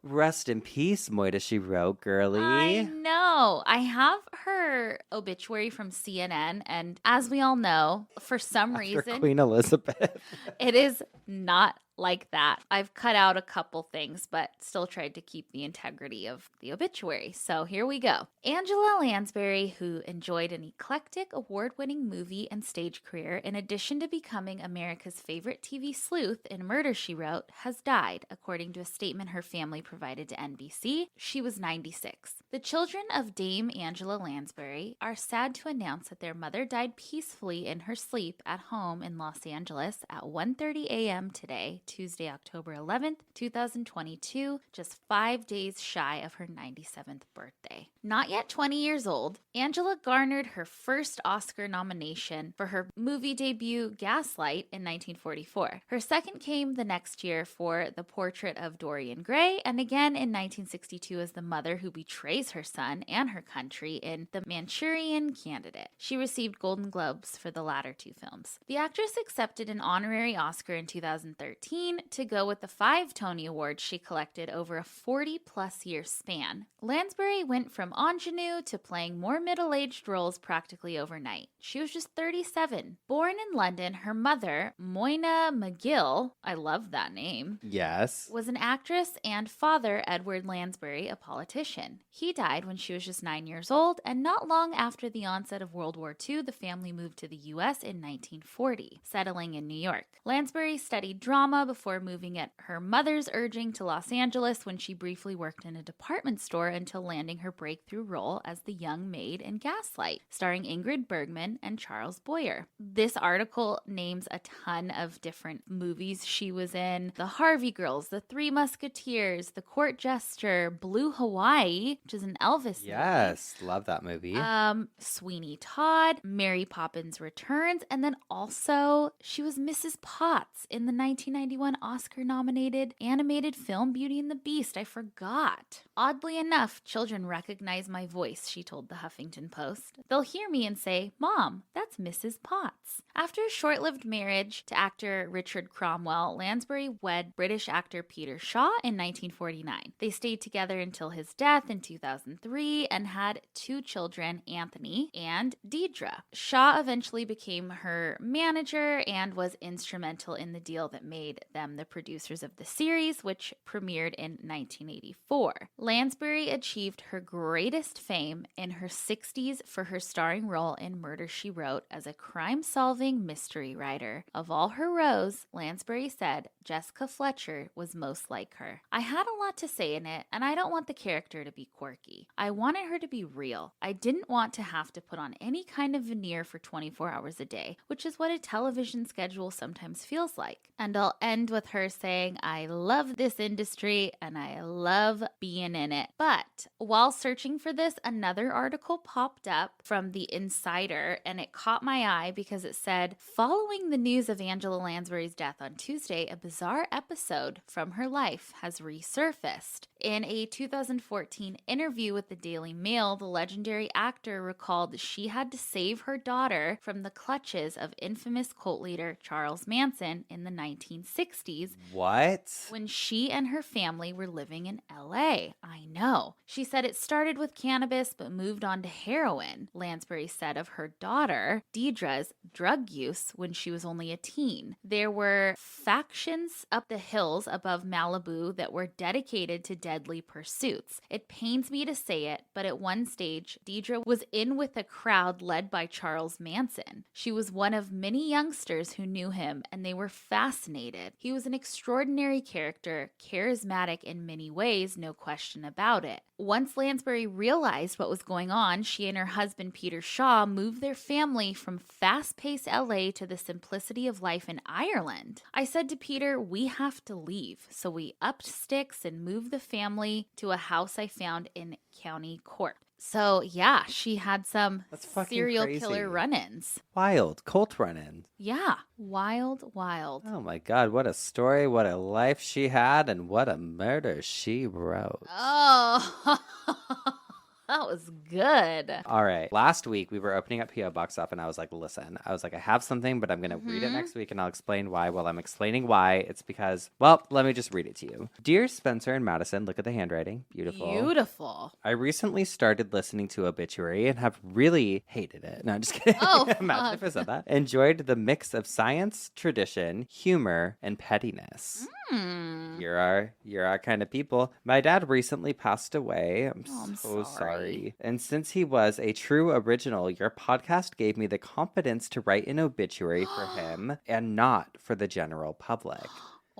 Rest in peace, Moita, she wrote, girly. I know. I have her obituary from CNN, and as we all know, for some reason, Queen Elizabeth. it is not like that. I've cut out a couple things, but still tried to keep the integrity of the obituary. So here we go. Angela Lansbury, who enjoyed an eclectic, award-winning movie and stage career, in addition to becoming America's favorite TV sleuth in Murder, She Wrote, has died, according to a statement her family provided to NBC. She was 96. The children of Dame Angela Lansbury are sad to announce that their mother died peacefully in her sleep at home in Los Angeles at 1:30 a.m. today, Tuesday, October 11th, 2022, just 5 days shy of her 97th birthday. Not yet 20 years old, Angela garnered her first Oscar nomination for her movie debut Gaslight in 1944. Her second came the next year for The Portrait of Dorian Gray, and again in 1962 as the mother who betrays her son and her country in The Manchurian Candidate. She received Golden Globes for the latter two films. The actress accepted an honorary Oscar in 2013 to go with the 5 Tony Awards she collected over a 40-plus year span. Lansbury went from ingenue to playing more middle-aged roles practically overnight. She was just 37. Born in London, her mother, Moyna McGill, I love that name, yes, was an actress, and father, Edward Lansbury, a politician. He died when she was just 9 years old, and not long after the onset of World War II, the family moved to the U.S. in 1940, settling in New York. Lansbury studied drama before moving at her mother's urging to Los Angeles, when she briefly worked in a department store until landing her breakthrough role as the young maid in Gaslight, starring Ingrid Bergman and Charles Boyer. This article names a ton of different movies she was in: The Harvey Girls, The Three Musketeers, The Court Jester, Blue Hawaii, which is an Elvis yes, movie. Love that movie. Sweeney Todd, Mary Poppins Returns, and then also she was Mrs. Potts in the 1991 Oscar-nominated animated film Beauty and the Beast. I forgot. Oddly enough, children recognize my voice, she told the Huffington Post. They'll hear me and say, "Mom, that's Mrs. Potts." After a short-lived marriage to actor Richard Cromwell, Lansbury wed British actor Peter Shaw in 1949. They stayed together until his death in 2003 and had 2 children, Anthony and Deidre. Shaw eventually became her manager and was instrumental in the deal that made them the producers of the series, which premiered in 1984. Lansbury achieved her greatest fame in her 60s for her starring role in Murder, She Wrote as a crime-solving mystery writer. Of all her roles, Lansbury said Jessica Fletcher was most like her. "I had a lot to say in it, and I don't want the character to be quirky. quirky. I wanted her to be real. I didn't want to have to put on any kind of veneer for 24 hours a day, which is what a television schedule sometimes feels like. And I'll end with her saying, I love this industry and I love being in it. But while searching for this, another article popped up from The Insider, and it caught my eye because it said, following the news of Angela Lansbury's death on Tuesday, a bizarre episode from her life has resurfaced. In a 2014 interview with the Daily Mail, the legendary actor recalled she had to save her daughter from the clutches of infamous cult leader Charles Manson in the 1960s. What? When she and her family were living in LA. I know. She said it started with cannabis but moved on to heroin. Lansbury said of her daughter, Deidre's drug use when she was only a teen. There were factions up the hills above Malibu that were dedicated to deadly pursuits. It pains me to say it, but at one stage, Deidre was in with a crowd led by Charles Manson. She was one of many youngsters who knew him, and they were fascinated. He was an extraordinary character, charismatic in many ways, no question about it. Once Lansbury realized what was going on, she and her husband Peter Shaw moved their family from fast-paced LA to the simplicity of life in Ireland. I said to Peter, we have to leave. So we upped sticks and moved the family to a house I found in County Cork. So yeah, she had some serial killer run-ins. Wild. Cult run-ins. Yeah. Wild, wild. Oh my God, what a story, what a life she had, and what a murder she wrote. Oh, that was good. All right. Last week, we were opening up P.O. Box up, and I was like, listen, I have something, but I'm going to read it next week, and I'll explain why. Well, I'm explaining why. It's because, well, let me just read it to you. Dear Spencer and Madison, look at the handwriting. Beautiful. Beautiful. I recently started listening to Obituary and have really hated it. No, I'm just kidding. Oh, Imagine if I said that. Enjoyed the mix of science, tradition, humor, and pettiness. You're our kind of people. My dad recently passed away. I'm so sorry. And since he was a true original, your podcast gave me the confidence to write an obituary for him and not for the general public.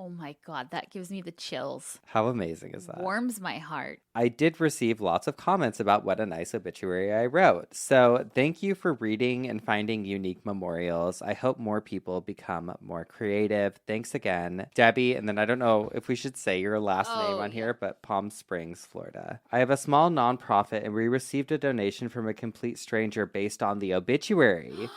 Oh my God, that gives me the chills. How amazing is that? Warms my heart. I did receive lots of comments about what a nice obituary I wrote. So thank you for reading and finding unique memorials. I hope more people become more creative. Thanks again, Debbie. And then I don't know if we should say your last name on here, but Palm Springs, Florida. I have a small nonprofit and we received a donation from a complete stranger based on the obituary.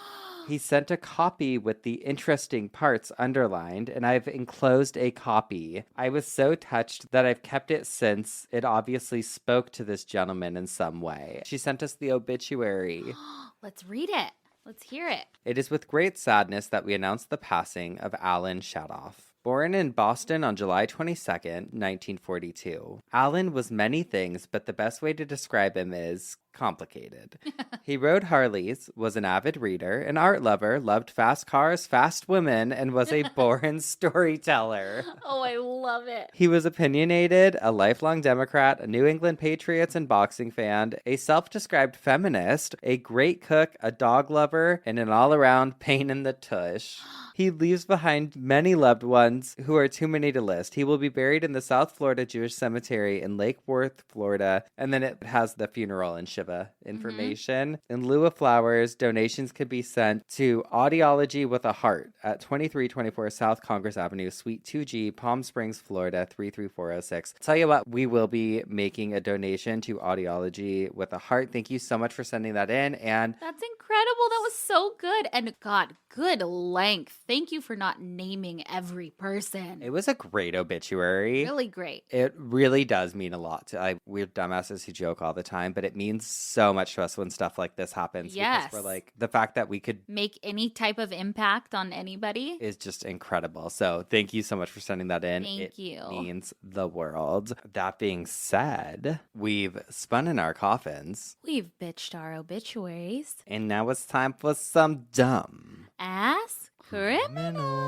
He sent a copy with the interesting parts underlined, and I've enclosed a copy. I was so touched that I've kept it since it obviously spoke to this gentleman in some way. She sent us the obituary. Let's read it. Let's hear it. It is with great sadness that we announce the passing of Alan Shadoff. Born in Boston on July 22nd, 1942. Alan was many things, but the best way to describe him is complicated. He rode Harleys, was an avid reader, an art lover, loved fast cars, fast women, and was a born storyteller. Oh, I love it. He was opinionated, a lifelong Democrat, a New England Patriots and boxing fan, a self-described feminist, a great cook, a dog lover, and an all-around pain in the tush. He leaves behind many loved ones who are too many to list. He will be buried in the South Florida Jewish Cemetery in Lake Worth, Florida. And then it has the funeral and Shiva information. In lieu of flowers, donations can be sent to Audiology with a Heart at 2324 South Congress Avenue, Suite 2G, Palm Springs, Florida, 33406. Tell you what, we will be making a donation to Audiology with a Heart. Thank you so much for sending that in. And that's incredible. That was so good. And God, good length. Thank you for not naming every person. It was a great obituary. Really great. It really does mean a lot. We're dumbasses who joke all the time, but it means so much to us when stuff like this happens. Yes. Because we're like, the fact that we could make any type of impact on anybody is just incredible. So thank you so much for sending that in. Thank you. It means the world. That being said, we've spun in our coffins. We've bitched our obituaries. And now it's time for some dumb-ass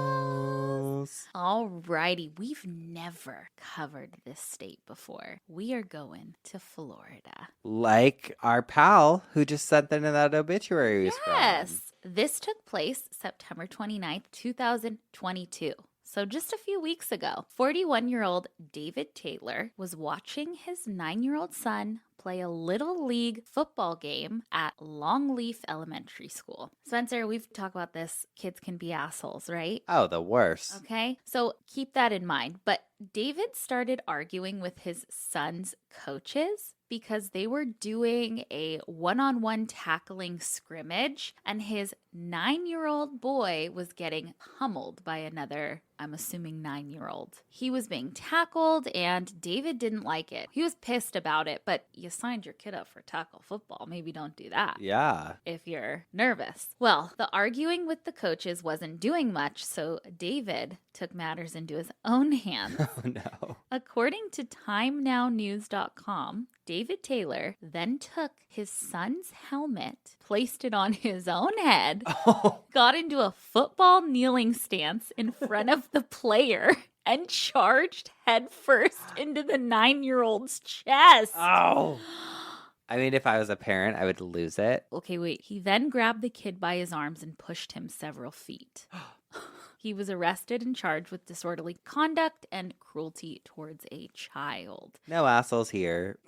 criminals. Alrighty, we've never covered this state before. We are going to Florida. Like our pal who just sent in that obituary. Yes. This took place September 29th, 2022. So just a few weeks ago, 41-year-old David Taylor was watching his 9-year-old son play a little league football game at Longleaf Elementary School. Spencer, we've talked about this. Kids can be assholes, right? Oh, the worst. Okay, so keep that in mind. But David started arguing with his son's coaches because they were doing a one-on-one tackling scrimmage, and his 9-year-old boy was getting pummeled by another, I'm assuming 9-year-old. He was being tackled, and David didn't like it. He was pissed about it, but you signed your kid up for tackle football. Maybe don't do that. Yeah. If you're nervous. Well, the arguing with the coaches wasn't doing much, so David took matters into his own hands. Oh, no. According to TimeNowNews.com, David Taylor then took his son's helmet, placed it on his own head, got into a football kneeling stance in front of the player, and charged headfirst into the 9-year-old's chest. Oh. I mean, if I was a parent, I would lose it. Okay, wait. He then grabbed the kid by his arms and pushed him several feet. He was arrested and charged with disorderly conduct and cruelty towards a child. No assholes here.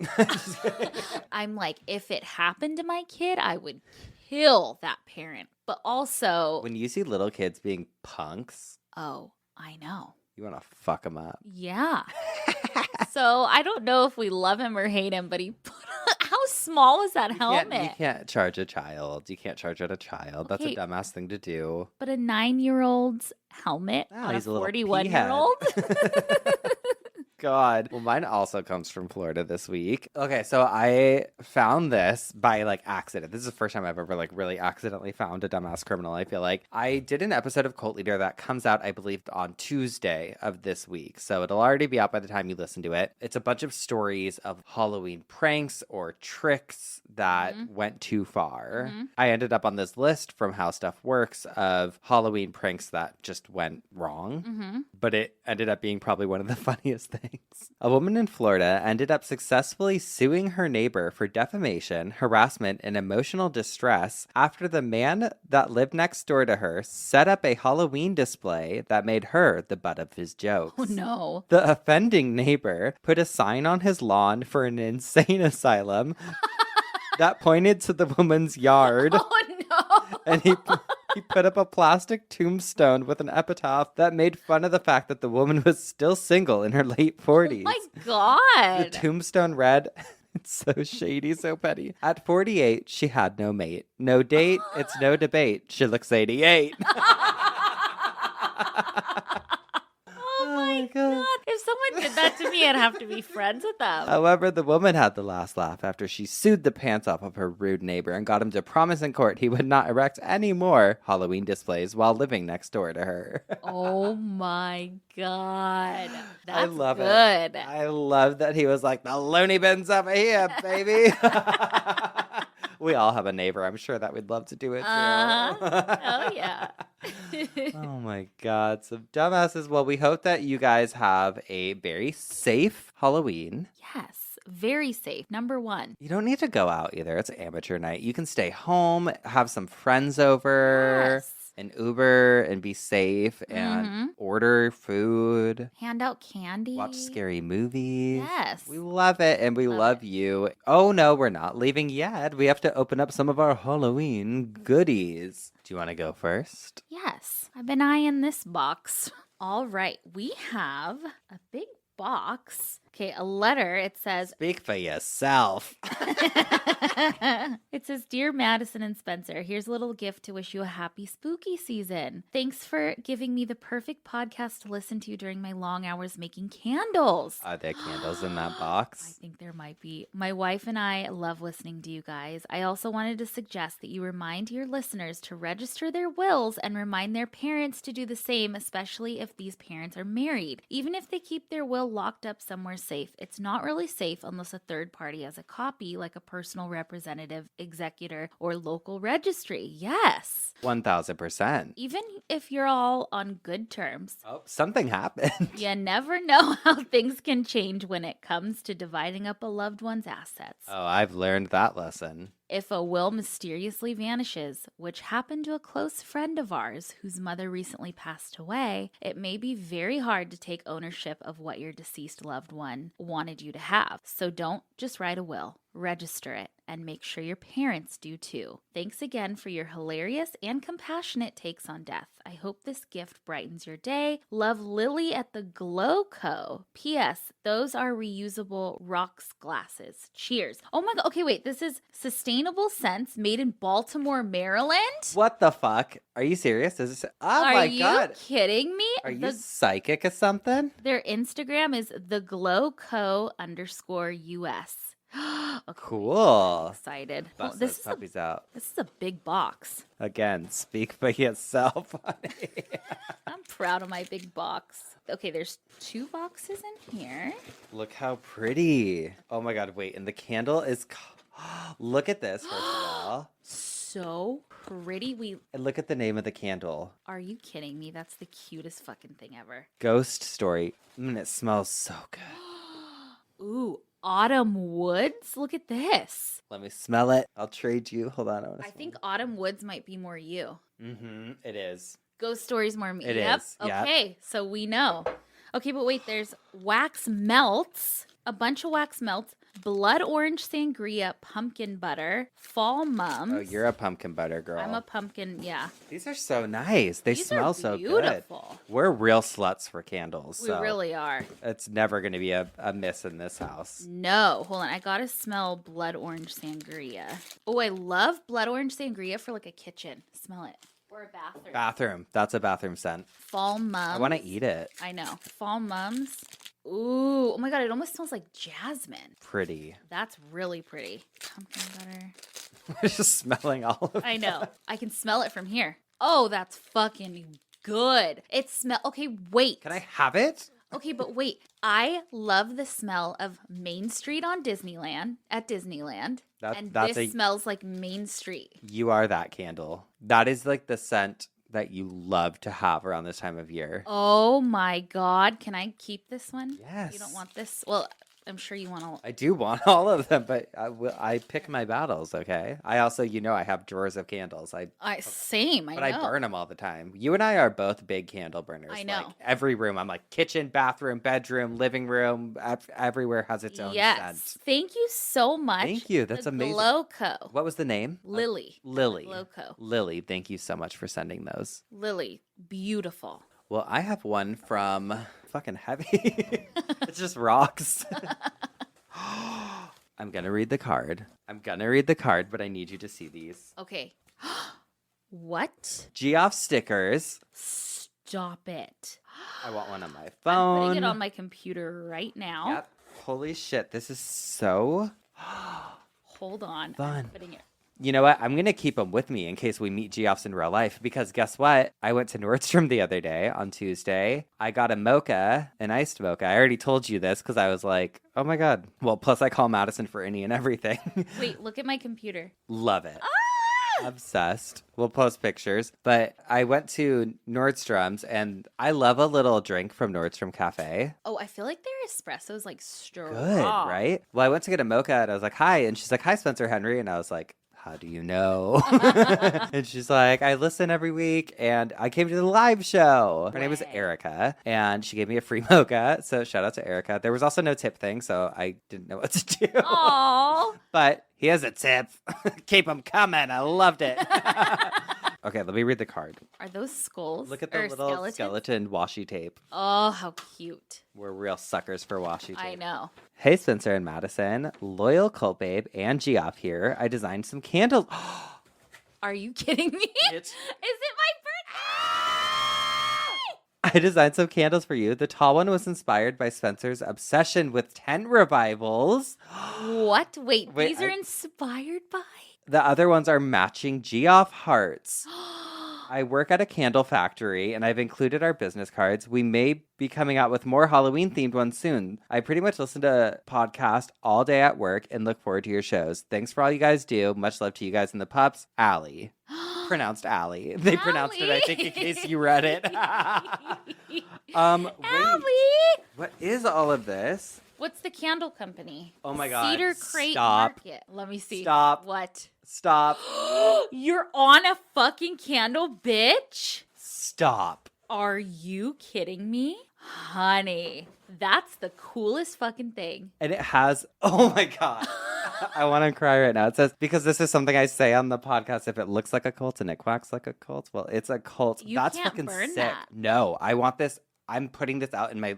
I'm like, if it happened to my kid, I would kill that parent. But also... When you see little kids being punks... Oh, I know. You want to fuck them up. Yeah. So I don't know if we love him or hate him, but he put... How small is that helmet? You can't charge a child. You can't charge at a child. Okay. That's a dumbass thing to do. But a 9-year-old's helmet on a he's a little 41-year-old? God. Well, mine also comes from Florida this week. Okay, so I found this by accident. This is the first time I've ever really accidentally found a dumbass criminal, I feel like. I did an episode of Cult Leader that comes out, I believe, on Tuesday of this week. So it'll already be out by the time you listen to it. It's a bunch of stories of Halloween pranks or tricks that went too far. I ended up on this list from How Stuff Works of Halloween pranks that just went wrong. But it ended up being probably one of the funniest things. A woman in Florida ended up successfully suing her neighbor for defamation, harassment, and emotional distress after the man that lived next door to her set up a Halloween display that made her the butt of his jokes. Oh, no. The offending neighbor put a sign on his lawn for an insane asylum that pointed to the woman's yard. Oh, no. And he put up a plastic tombstone with an epitaph that made fun of the fact that the woman was still single in her late 40s. Oh, my God. The tombstone read, it's so shady, so petty. At 48, she had no mate. No date, it's no debate. She looks 88. Oh my God. If someone did that to me, I'd have to be friends with them. However, the woman had the last laugh after she sued the pants off of her rude neighbor and got him to promise in court he would not erect any more Halloween displays while living next door to her. Oh my God. That's I love good. it. I love that he was like, the loony bin's over here, baby. We all have a neighbor. I'm sure that we'd love to do it too. Oh, yeah. Oh my God. So dumbasses. Well, we hope that you guys have a very safe Halloween. Yes. Very safe. Number one. You don't need to go out either. It's amateur night. You can stay home, have some friends over. Yes. And Uber and be safe and order food. Hand out candy. Watch scary movies. Yes. We love it and we love you. Oh no, we're not leaving yet. We have to open up some of our Halloween goodies. Do you want to go first? Yes. I've been eyeing this box. All right. We have a big box. Okay, a letter. It says... Speak for yourself. It says, Dear Madison and Spencer, here's a little gift to wish you a happy spooky season. Thanks for giving me the perfect podcast to listen to during my long hours making candles. Are there candles in that I box? think there might be. My wife and I love listening to you guys. I also wanted to suggest that you remind your listeners to register their wills and remind their parents to do the same, especially if these parents are married. Even if they keep their will locked up somewhere safe, it's not really safe unless a third party has a copy, like a personal representative, executor, or local registry. Yes. 1000%. Even if you're all on good terms. Oh, something happened. You never know how things can change when it comes to dividing up a loved one's assets. Oh, I've learned that lesson. If a will mysteriously vanishes, which happened to a close friend of ours whose mother recently passed away, it may be very hard to take ownership of what your deceased loved one wanted you to have. So don't just write a will. register it, and make sure your parents do too. Thanks again for your hilarious and compassionate takes on death. I hope this gift brightens your day. Love, Lily at the Glow Co. P.S. Those are reusable rocks glasses. Cheers. Oh my God. Okay, wait. This is sustainable scents made in Baltimore, Maryland? What the fuck? Are you serious? Is this? Oh my God. Are you kidding me? Are you psychic or something? Their Instagram is theglowco_US. Okay, Cool. excited. Bust This those is a puppies out. This is a big box. Again, speak for yourself, honey. I'm proud of my big box. Okay, there's 2 boxes in here. Look how pretty. Oh my God, wait. And the candle is... Look at this, first of all. So pretty. And look at the name of the candle. Are you kidding me? That's the cutest fucking thing ever. Ghost Story. It smells so good. Ooh, Autumn Woods? Look at this. Let me smell it. I'll trade you. Hold on. I think Autumn Woods might be more you. Mm-hmm. It is. Ghost Story's more me. It Yep. is. Yep. Okay, so we know. Okay, but wait, there's wax melts, a bunch of wax melts, blood orange sangria, pumpkin butter, fall mums. Oh, you're a pumpkin butter girl. I'm a pumpkin, yeah. These are so nice. They These smell are so beautiful. good. We're real sluts for candles. We So really are. it's never going to be a miss in this house. No, hold on. I gotta smell blood orange sangria. Oh, I love blood orange sangria for like a kitchen. Smell it. Or a bathroom. Bathroom. That's a bathroom scent. Fall mums. I want to eat it. I know. Fall mums. Ooh, oh my God, it almost smells like jasmine. Pretty. That's really pretty. Pumpkin butter. We're just smelling all of I know. I can smell it from here. Oh, that's fucking good. It smell. Okay, wait. Can I have it? Okay, but wait. I love the smell of Main Street at Disneyland. This smells like Main Street. You are that candle. That is like the scent that you love to have around this time of year. Oh my God. Can I keep this one? Yes. You don't want this? Well, I'm sure you want to. I do want all of them, but I pick my battles, okay? I also, I have drawers of candles. Same, I know. But I burn them all the time. You and I are both big candle burners. I know. Like, every room, I'm like kitchen, bathroom, bedroom, living room, everywhere has its own scent. Thank you so much. Thank you. That's amazing. Glow Co. What was the name? Lily. Lily. Glow Co. Lily, thank you so much for sending those. Lily, beautiful. Well, I have one from fucking heavy. It's just rocks. I'm going to read the card. But I need you to see these. Okay. What? Geoffs stickers. Stop it. I want one on my phone. I'm putting it on my computer right now. Yep. Holy shit, this is so Hold on. fun. I'm putting it. You know what? I'm going to keep them with me in case we meet Geoffs in real life, because guess what? I went to Nordstrom the other day on Tuesday. I got a mocha, an iced mocha. I already told you this because I was like, oh my God. Well, plus I call Madison for any and everything. Wait, look at my computer. Love it. Obsessed. We'll post pictures. But I went to Nordstrom's and I love a little drink from Nordstrom Cafe. Oh, I feel like their espresso is like strong. Good, right? Well, I went to get a mocha and I was like, hi. And she's like, hi, Spencer Henry. And I was like, how do you know? And she's like, I listen every week and I came to the live show. Her name was Erica and she gave me a free mocha. So shout out to Erica. There was also no tip thing, so I didn't know what to do. Aww. But here's a tip. Keep them coming. I loved it. Okay, let me read the card. Are those skulls? Look at the little skeleton washi tape. Oh, how cute. We're real suckers for washi tape. I know. Hey, Spencer and Madison. Loyal Cult Babe and Geoff here. I designed some candles. Are you kidding me? It's- Is it my birthday? I designed some candles for you. The tall one was inspired by Spencer's obsession with tent revivals. What? Wait, Wait, these are inspired by? The other ones are matching Geoff hearts. I work at a candle factory, and I've included our business cards. We may be coming out with more Halloween-themed ones soon. I pretty much listen to podcast all day at work and look forward to your shows. Thanks for all you guys do. Much love to you guys and the pups. Allie. Pronounced Allie. They pronounced it, I think, in case you read it. Wait. Allie! What is all of this? What's the candle company? Oh my God. Cedar Crate Stop. Market. Let me see. Stop. What? Stop. You're on a fucking candle, bitch? Stop. Are you kidding me? Honey, that's the coolest fucking thing. And it has, oh my God. I want to cry right now. It says, because this is something I say on the podcast, if it looks like a cult and it quacks like a cult, well, it's a cult. You That's can't fucking burn sick. that. No, I want this. I'm putting this out in my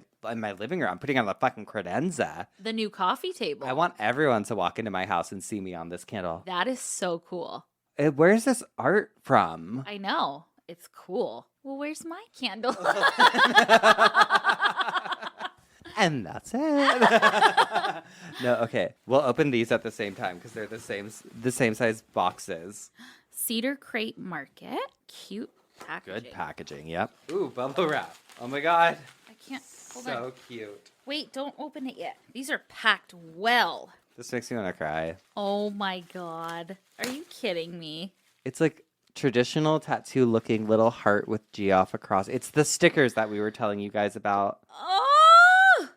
living room. I'm putting it on the fucking credenza. The new coffee table. I want everyone to walk into my house and see me on this candle. That is so cool. Where's this art from? I know. It's cool. Well, where's my candle? And that's it. No, okay. We'll open these at the same time because they're the same size boxes. Cedar Crate Market. Cute packaging. Good packaging, yep. Ooh, bubble wrap. Oh my God. I can't. Hold So on. cute. Wait, don't open it yet. These are packed well. This makes me want to cry. Oh my God. Are you kidding me? It's like traditional tattoo looking little heart with Geoff across. It's the stickers that we were telling you guys about. Oh!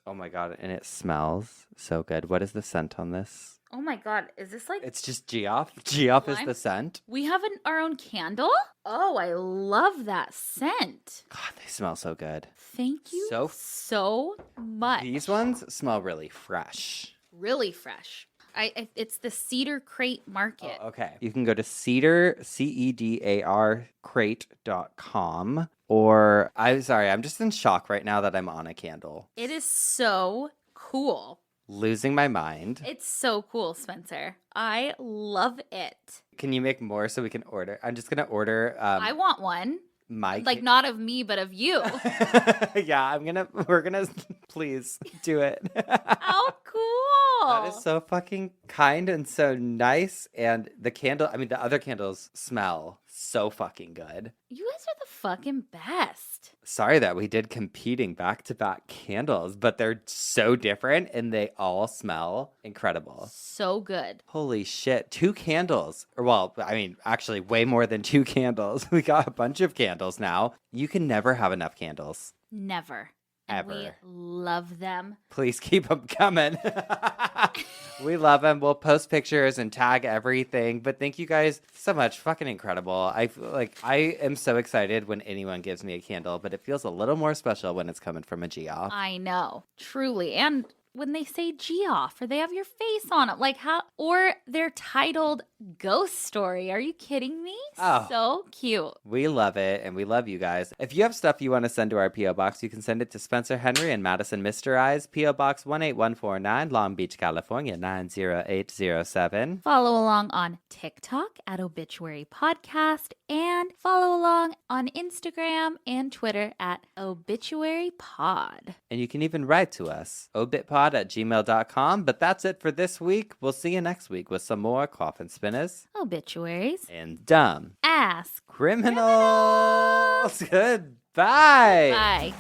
Oh my God, and it smells so good. What is the scent on this? Oh my God. Is this like... It's just Geoff. Geoff is the scent. We have our own candle? Oh, I love that scent. God, they smell so good. Thank you so much. These ones smell really fresh. Really fresh. It's the Cedar Crate Market. Oh, okay. You can go to cedar, CEDAR crate.com. Or, I'm sorry, I'm just in shock right now that I'm on a candle. It is so cool. Losing my mind. It's so cool, Spencer. I love it. Can you make more so we can order? I'm just going to order. I want one. Like not of me, but of you. Yeah, we're gonna, please do it. How cool. That is so fucking kind and so nice. And the other candles smell so fucking good. You guys are the fucking best. Sorry that we did competing back-to-back candles, but they're so different and they all smell incredible. So good. Holy shit. 2 candles. Well, I mean, actually way more than 2 candles. We got a bunch of candles now. You can never have enough candles. Never. Ever. And we love them. Please keep them coming. We love them. We'll post pictures and tag everything. But thank you guys so much. Fucking incredible. I am so excited when anyone gives me a candle, but it feels a little more special when it's coming from a Geoff. I know. Truly. And when they say Geoff or they have your face on it, like how, or they're titled Ghost Story. Are you kidding me? Oh. So cute. We love it, and we love you guys. If you have stuff you want to send to our P.O. Box, you can send it to Spencer Henry and Madison Mr. Eyes, P.O. Box 18149, Long Beach, California, 90807. Follow along on TikTok at Obituary Podcast and follow along on Instagram and Twitter at Obituary Pod. And you can even write to us, obitpod@gmail.com. But that's it for this week. We'll see you next week with some more coffin spinners Obituaries and dumb ass criminals. Goodbye. Bye.